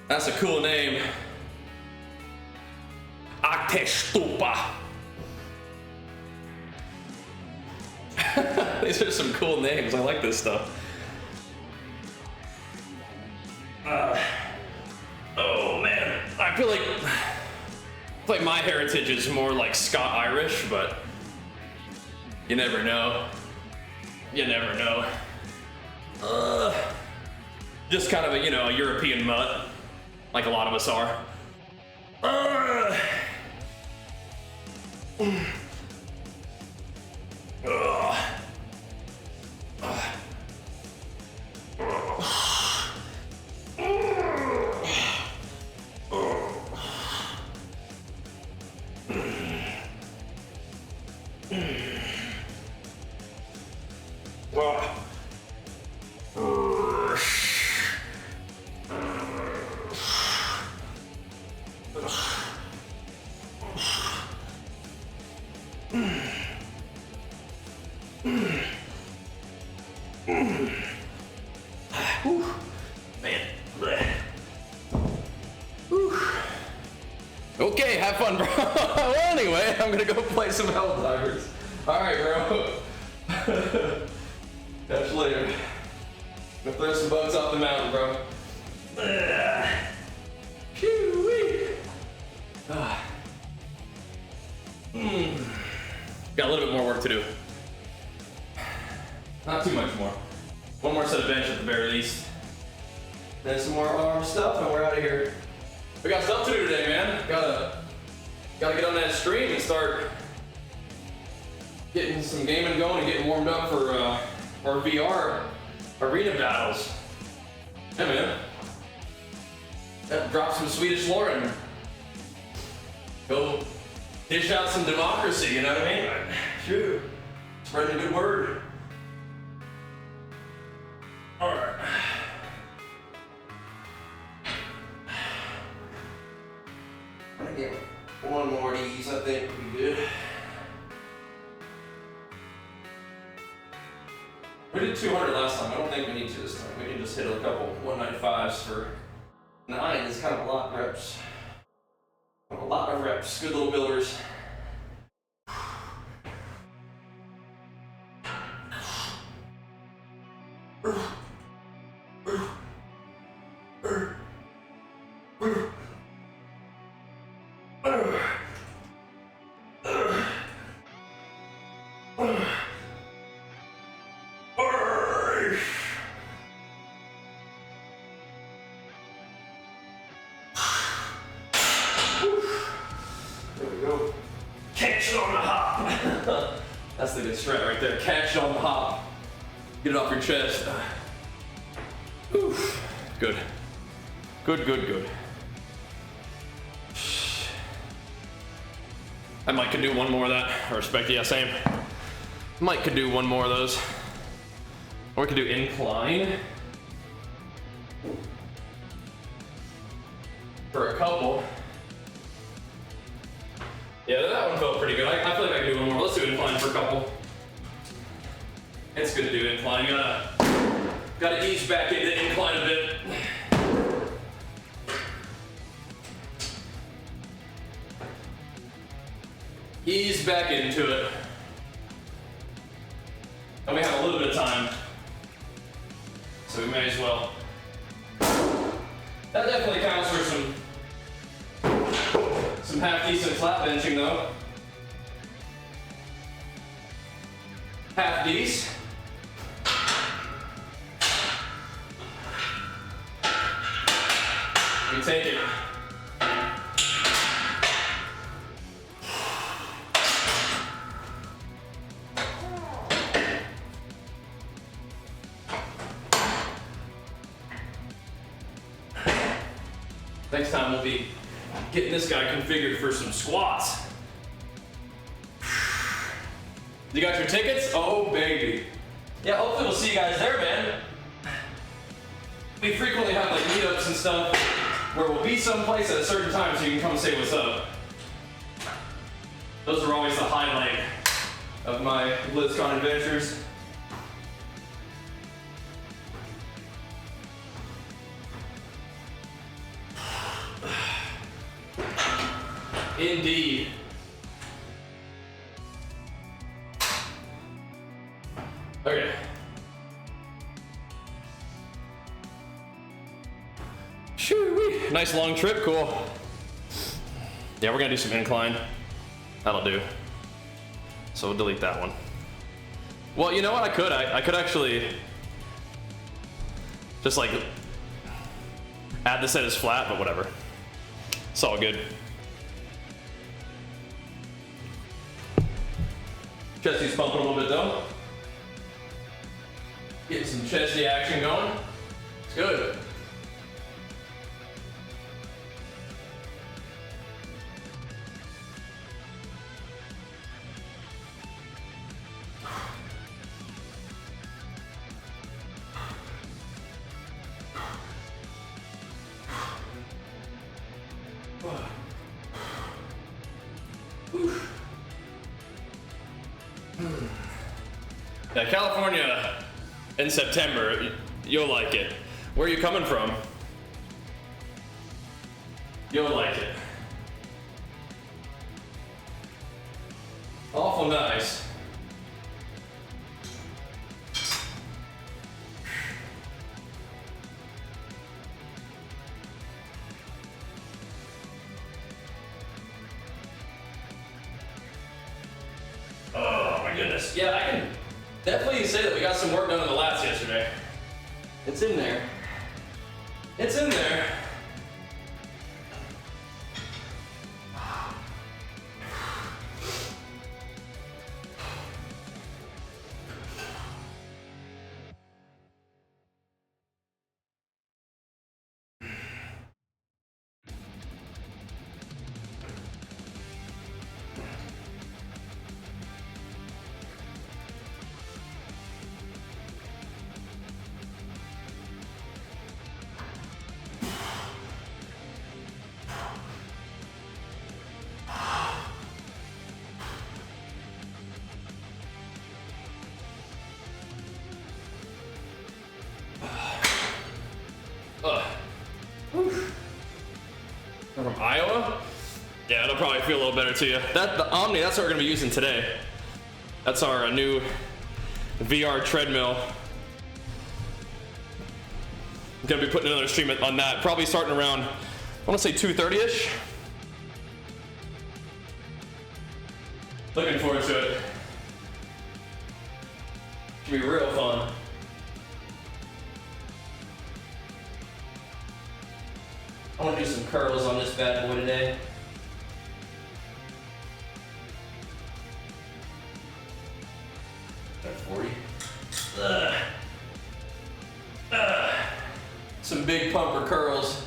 That's a cool name. Aktestupa. These are some cool names. I like this stuff. Oh man, I feel like my heritage is more like Scot-Irish, but you never know. You never know. Just kind of a, you know, a European mutt, like a lot of us are. Whew. Man. Whew. Okay, have fun, bro. Well, anyway, I'm gonna go play some Helldivers. All right, bro. Catch you later. Gonna throw some bugs off the mountain, bro. Got a little bit more work to do. Not too much more. One more set of bench at the very least. Then some more arm stuff and we're out of here. We got stuff to do today, man. Gotta get on that stream and start getting some gaming going and getting warmed up for our VR arena battles. Yeah, man. Drop some Swedish lore in. Go dish out some democracy, you know what I mean? Shoot. Spreading a good word. Alright. I'm gonna get one more of these, I think would be good. We did 200 last time. I don't think we need to this time. We can just hit a couple 195s for 9. It's kind of a lot of reps. A lot of reps. Good little builders. That's the good strat right there. Catch it on the hop. Get it off your chest. Oof. Good. Good, good, good. I might could do one more of that. I respect the same. Might could do one more of those. Or we could do incline. For a couple. Yeah, that one felt pretty good. I feel like I can do one more. Let's do incline for a couple. It's good to do incline. You gotta ease back into incline a bit. Ease back into it. And we have a little bit of time. So we may as well. That definitely counts for some half decent flat benching though. Half decent. We take it. Next time we'll be getting this guy configured for some squats. You got your tickets? Oh, baby. Yeah, hopefully we'll see you guys there, man. We frequently have like meetups and stuff where we'll be someplace at a certain time so you can come say what's up. Those are always the highlight of my BlizzCon adventures. Indeed. Okay. Shoo-wee. Nice long trip, cool. Yeah, we're gonna do some incline. That'll do. So we'll delete that one. Well, you know what? I could actually just like add this set as flat, but whatever. It's all good. Chesty's pumping a little bit though. Getting some chesty action going. It's good. Yeah, California in September. You'll like it. Where are you coming from? You'll like it. Awful nice. Oh my goodness. Yeah, I can definitely say that we got some work done in the lats yesterday. It's in there. It's in there. From Iowa? Yeah, it'll probably feel a little better to you. The Omni, that's what we're gonna be using today. That's our new VR treadmill. I'm gonna be putting another stream on that, probably starting around, I wanna say 2:30-ish. Looking forward to it. Should be real fun. I want to do some curls on this bad boy today. At 40. Some big pumper curls.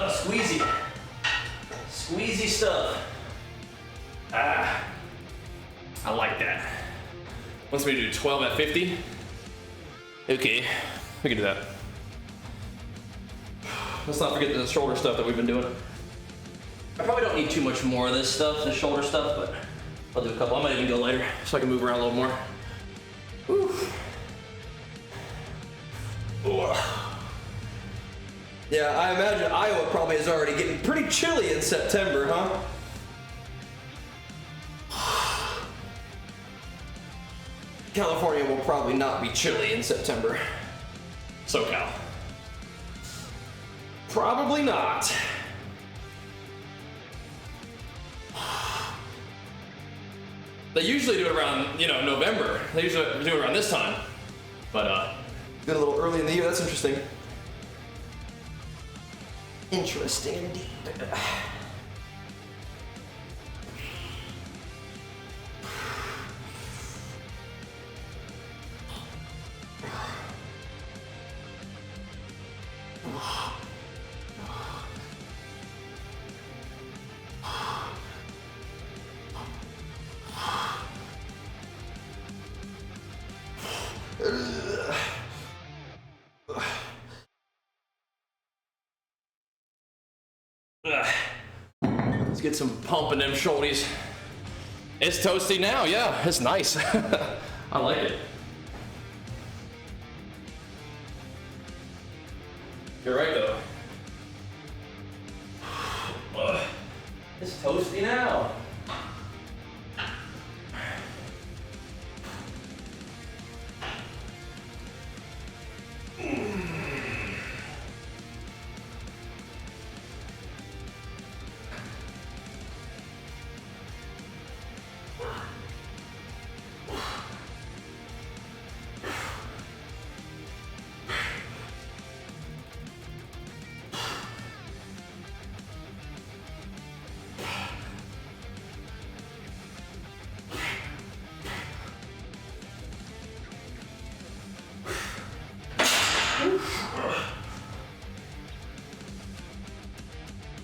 Squeezy. Squeezy stuff. I like that. Wants me to do 12 at 50? Okay, we can do that. Let's not forget the shoulder stuff that we've been doing. I probably don't need too much more of this stuff, the shoulder stuff, but I'll do a couple. I might even go later so I can move around a little more. Whew. Yeah, I imagine Iowa probably is already getting pretty chilly in September, huh? California will probably not be chilly in September. SoCal. Probably not. They usually do it around, November. They usually do it around this time. But, did a little early in the year. That's interesting. Interesting indeed. Let's get some pump in them shoulders. It's toasty now, yeah, it's nice. I like it. You're right though. It's toasty now.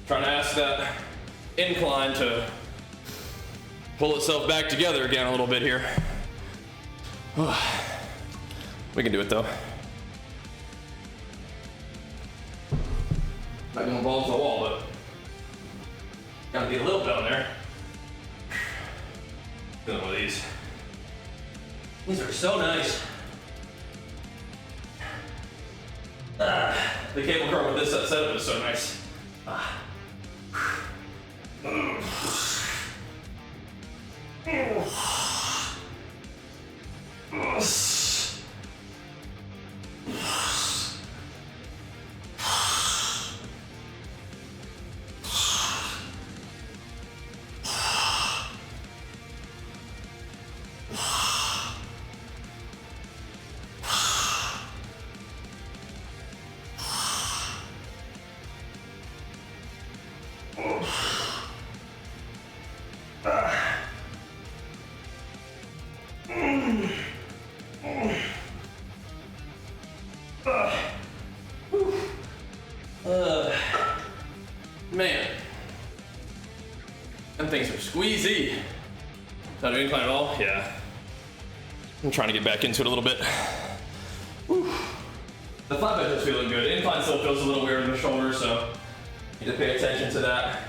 Trying to ask that incline to pull itself back together again a little bit here. We can do it though. Not going balls to the wall, but gotta get a little bit on there. Doing one of these. These are so nice. The cable car with this setup is so nice. Man, them things are squeezy. Not an incline at all? Yeah. I'm trying to get back into it a little bit. Whew. The flat bench is feeling good. Incline still feels a little weird in the shoulder, so need to pay attention to that.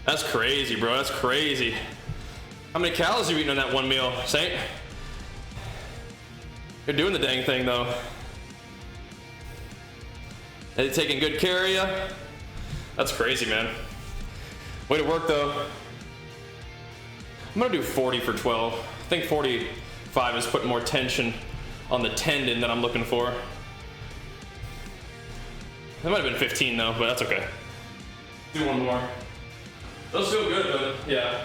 That's crazy, bro. That's crazy. How many calories are you eating on that one meal, Saint? You're doing the dang thing, though. Are they taking good care of you? That's crazy, man. Way to work, though. I'm gonna do 40 for 12. I think 45 is putting more tension on the tendon that I'm looking for. That might have been 15 though, but that's okay. Do one more. Those feel good, but yeah.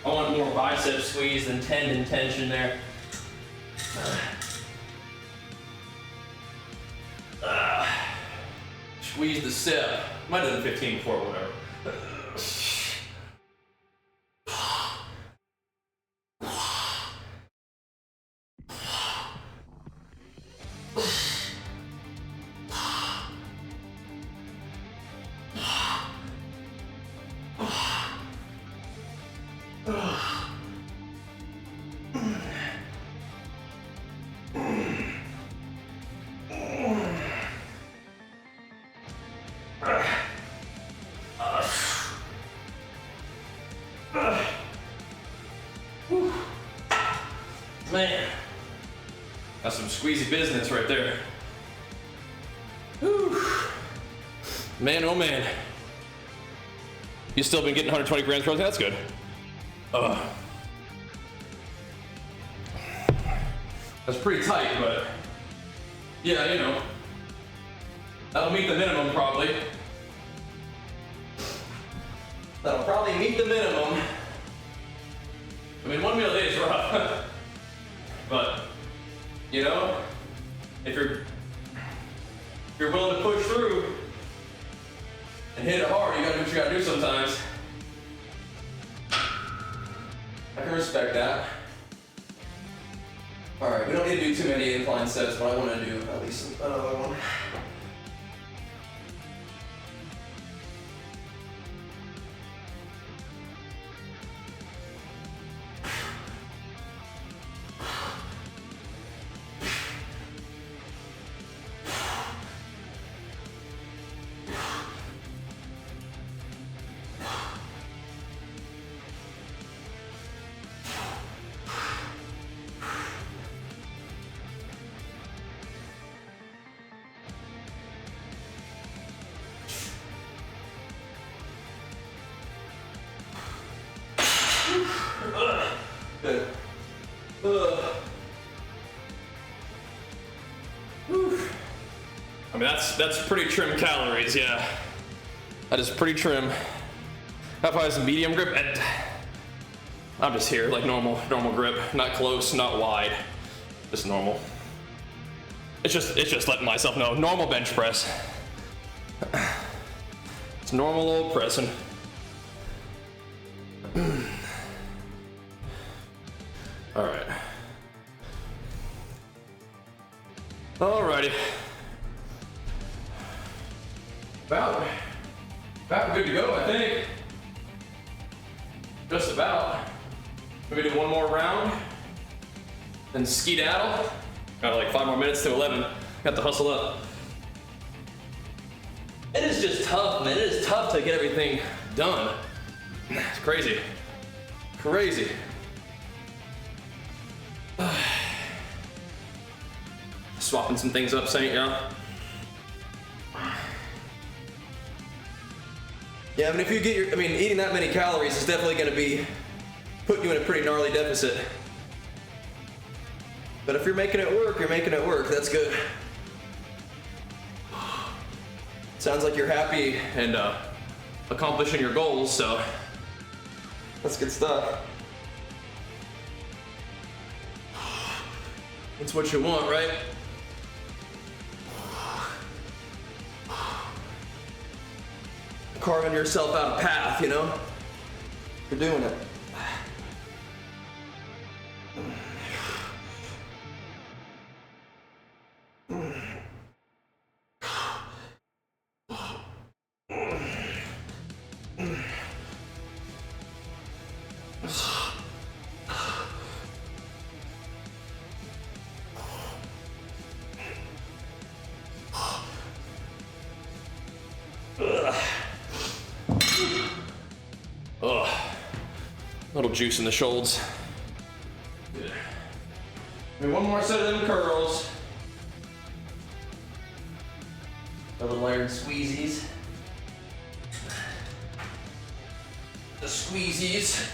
I want more bicep squeeze than tendon tension there. Squeeze the sip. Might have done 15 before, whatever. Man, that's some squeezy business right there. Whew. Man, oh man. You still been getting 120 grams protein? That's good. That's pretty tight, but yeah, you know, that'll meet the minimum probably. That'll probably meet the minimum. I mean, one meal a day is rough. But, you know, if you're willing to push through and hit it hard, you gotta do what you gotta do sometimes. I can respect that. All right, we don't need to do too many incline sets, but I want to do at least another one. I mean, that's pretty trim calories, yeah. That is pretty trim. How far is medium grip? I'm just here, like normal grip. Not close, not wide. Just normal. It's just letting myself know. Normal bench press. It's normal old pressing. All right. Alrighty. About good to go, I think. Just about. Maybe do one more round, then skedaddle. Got like 5 more minutes to 11. Got to hustle up. It is just tough, man. It is tough to get everything done. It's crazy. Crazy. Swapping some things up, Saint, yeah? Yeah, I mean, if you get eating that many calories is definitely gonna be putting you in a pretty gnarly deficit. But if you're making it work, you're making it work. That's good. Sounds like you're happy and accomplishing your goals, so that's good stuff. That's what you want, right? Carving yourself out a path, you know? You're doing it. Little juice in the shoulders. Good. Maybe one more set of them curls. A little iron squeezies. The squeezies.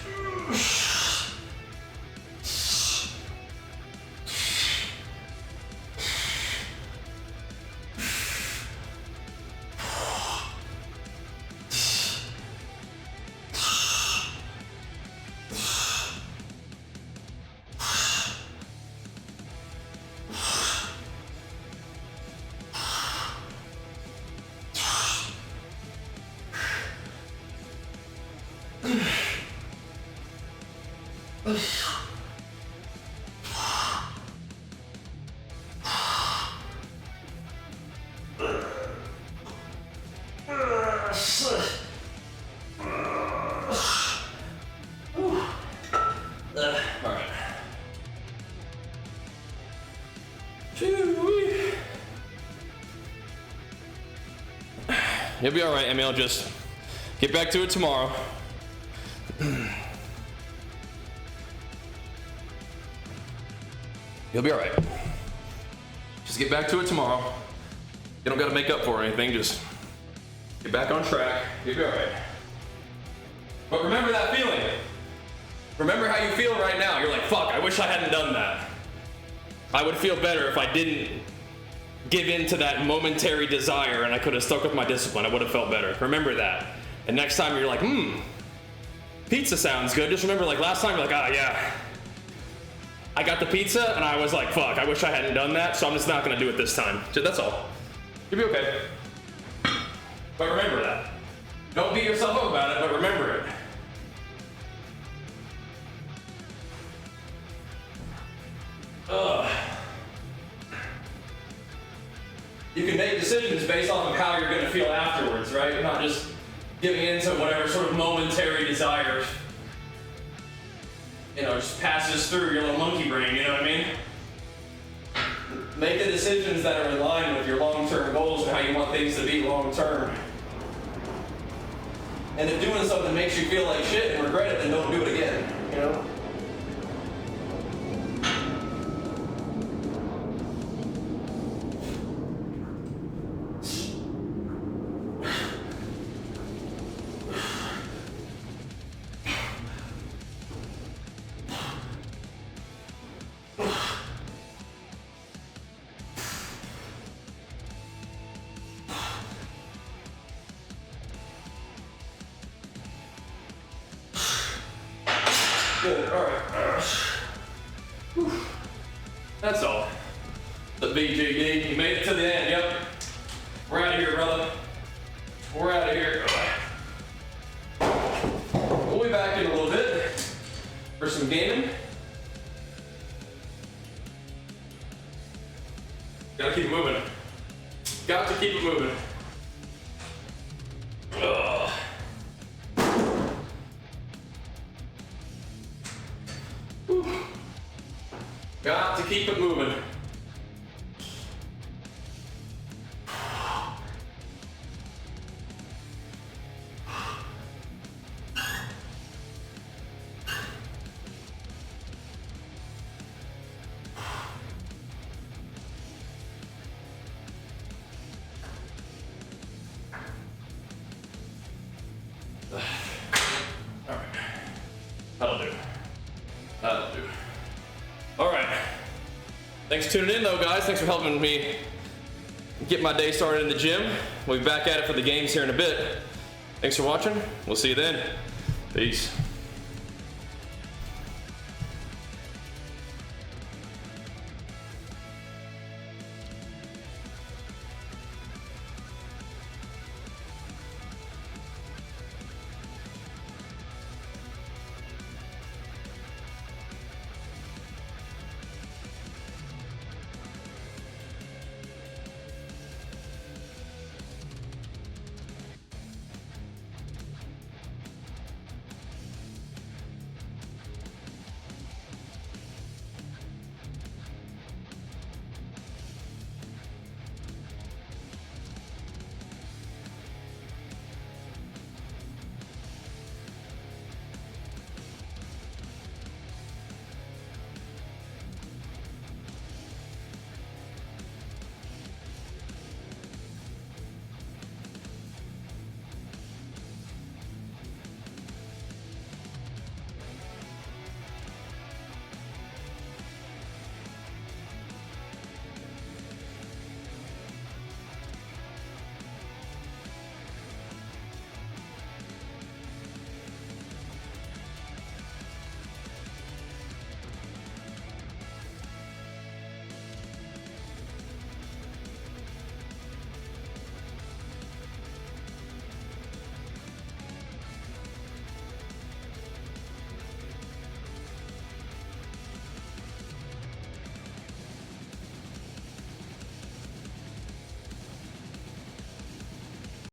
You'll be all right, Emil. Just get back to it tomorrow. You'll be all right. Just get back to it tomorrow. You don't got to make up for anything. Just get back on track. You'll be all right. But remember that feeling. Remember how you feel right now. You're like, fuck, I wish I hadn't done that. I would feel better if I didn't give in to that momentary desire and I could have stuck with my discipline. I would have felt better. Remember that. And next time you're like, pizza sounds good. Just remember, like last time, you're like, yeah, I got the pizza and I was like, fuck, I wish I hadn't done that, so I'm just not gonna do it this time. So that's all. You'll be okay. But remember that. Don't beat yourself up about it, but remember it. You can make decisions based off of how you're gonna feel afterwards, right? You're not just giving in to whatever sort of momentary desire, just passes through your little monkey brain, you know what I mean? Make the decisions that are in line with your long-term goals and how you want things to be long-term. And if doing something makes you feel like shit and regret it, then don't do it again, you know? Good. All right. Whew. That's all. The BGD. You made it to the end. Yep. We're out of here, brother. We're out of here. We'll be back in a little bit for some gaming. Gotta keep it moving. Got to keep it moving. Ugh. Whew. Got to keep it moving. Alright. That'll do. That'll do. Alright. Thanks for tuning in though, guys. Thanks for helping me get my day started in the gym. We'll be back at it for the games here in a bit. Thanks for watching. We'll see you then. Peace.